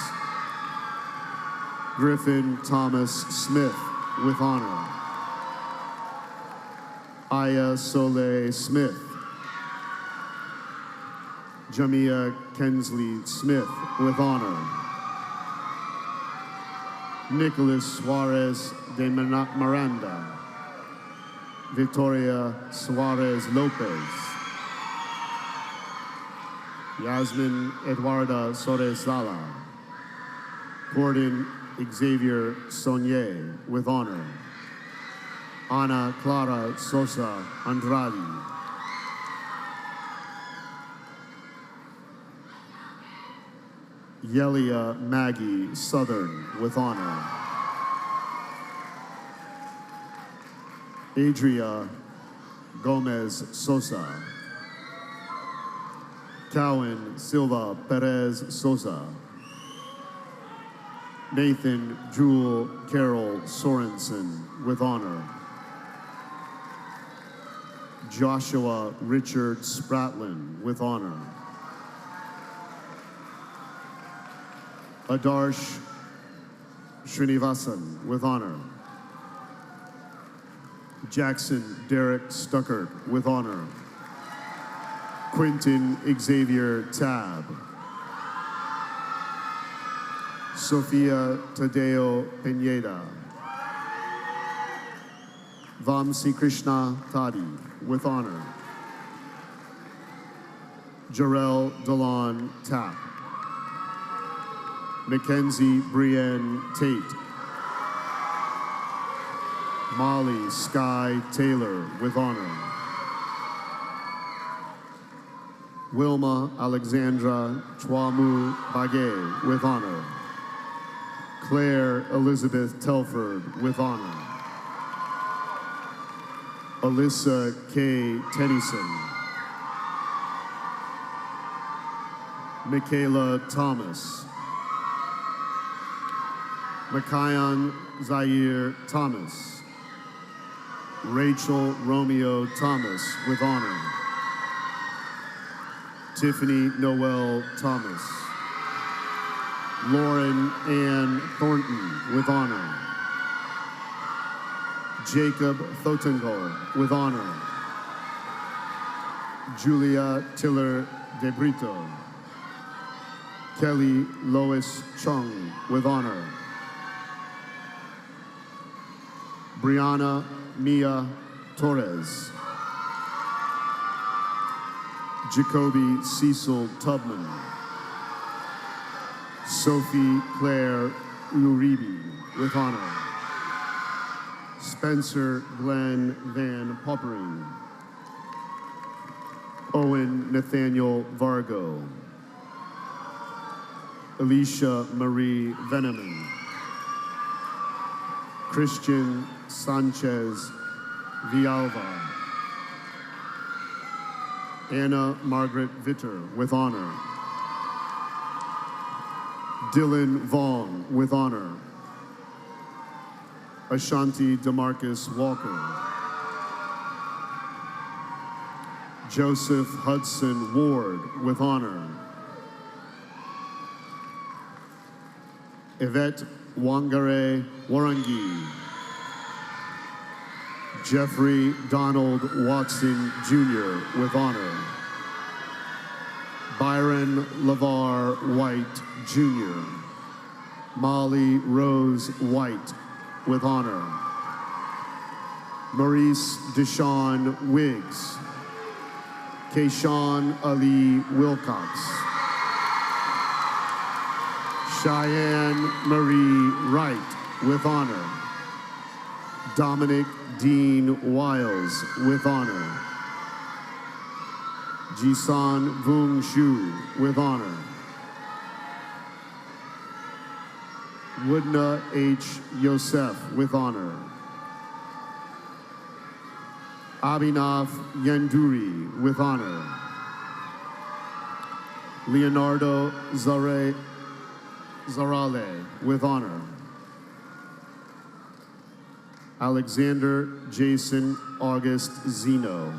Griffin Thomas Smith, with honor. Aya Soleil Smith. Jamia Kensley Smith, with honor. Nicholas Suarez de Miranda. Victoria Suarez Lopez. Yasmin Eduarda Sorezala. Gordon Xavier Sonier, with honor. Ana Clara Sosa Andrade. Yelia Maggie Southern, with honor. Adria Gomez Sosa. Cowan Silva Perez Sosa. Nathan Jewel Carroll Sorensen, with honor. Joshua Richard Spratlin, with honor. Adarsh Srinivasan, with honor. Jackson Derek Stuckert, with honor. Quentin Xavier Tab. Sofia Tadeo Pineda. Vamsi Krishna Tadi, with honor. Jarrell Delon Tapp. Mackenzie Brienne Tate. Molly Sky Taylor, with honor. Wilma Alexandra Chwamu Bagay, with honor. Claire Elizabeth Telford, with honor. Alyssa K. Tennyson. Michaela Thomas. Makayan Zaire Thomas. Rachel Romeo Thomas, with honor. Tiffany Noel Thomas. Lauren Ann Thornton, with honor. Jacob Thotengol, with honor. Julia Tiller De Brito. Kelly Lois Chung, with honor. Brianna Mia Torres. Jacoby Cecil Tubman. Sophie Claire Uribe, with honor. Spencer Glenn Van Poppering. Owen Nathaniel Vargo. Alicia Marie Veneman. Christian Sanchez Villalva. Anna Margaret Vitter, with honor. Dylan Vaughn, with honor. Ashanti DeMarcus Walker. Joseph Hudson Ward with honor. Yvette Wangare Warangi. Jeffrey Donald Watson Jr. with honor. Byron LeVar White Jr. Molly Rose White with honor. Maurice Deshawn Wiggs. Kayshawn Ali Wilcox. Cheyenne Marie Wright with honor. Dominic Dean Wiles with honor. Jisan Vung Shu with honor. Woodna H. Yosef with honor. Abhinav Yanduri with honor. Leonardo Zarale with honor. Alexander Jason August Zeno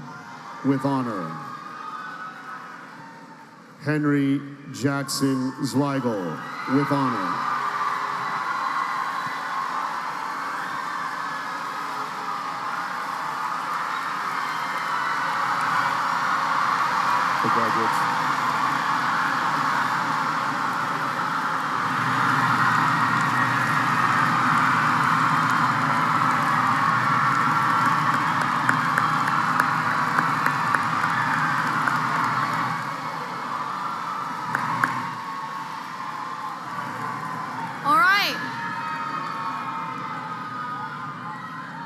with honor. Henry Jackson Zweigel with honor. The graduates. All right.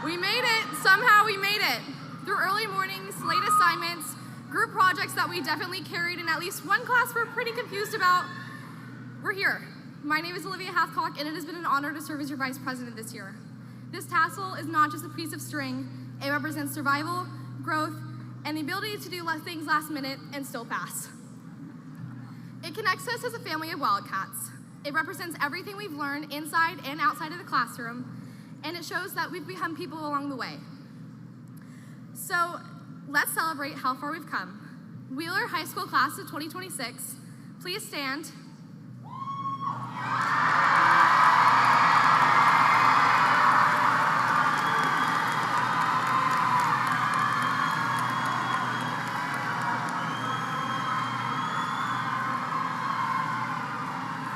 We made it. Somehow we made it. Through early mornings, late assignments, group projects that we definitely carried, and at least one class we're pretty confused about, we're here. My name is Olivia Hathcock, and it has been an honor to serve as your vice president this year. This tassel is not just a piece of string. It represents survival, growth, and the ability to do things last minute and still pass. It connects us as a family of Wildcats. It represents everything we've learned inside and outside of the classroom, and it shows that we've become people along the way. So let's celebrate how far we've come. Wheeler High School class of 2026, please stand.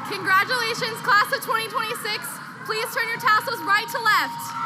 Congratulations, class of 2026. Please turn your tassels right to left.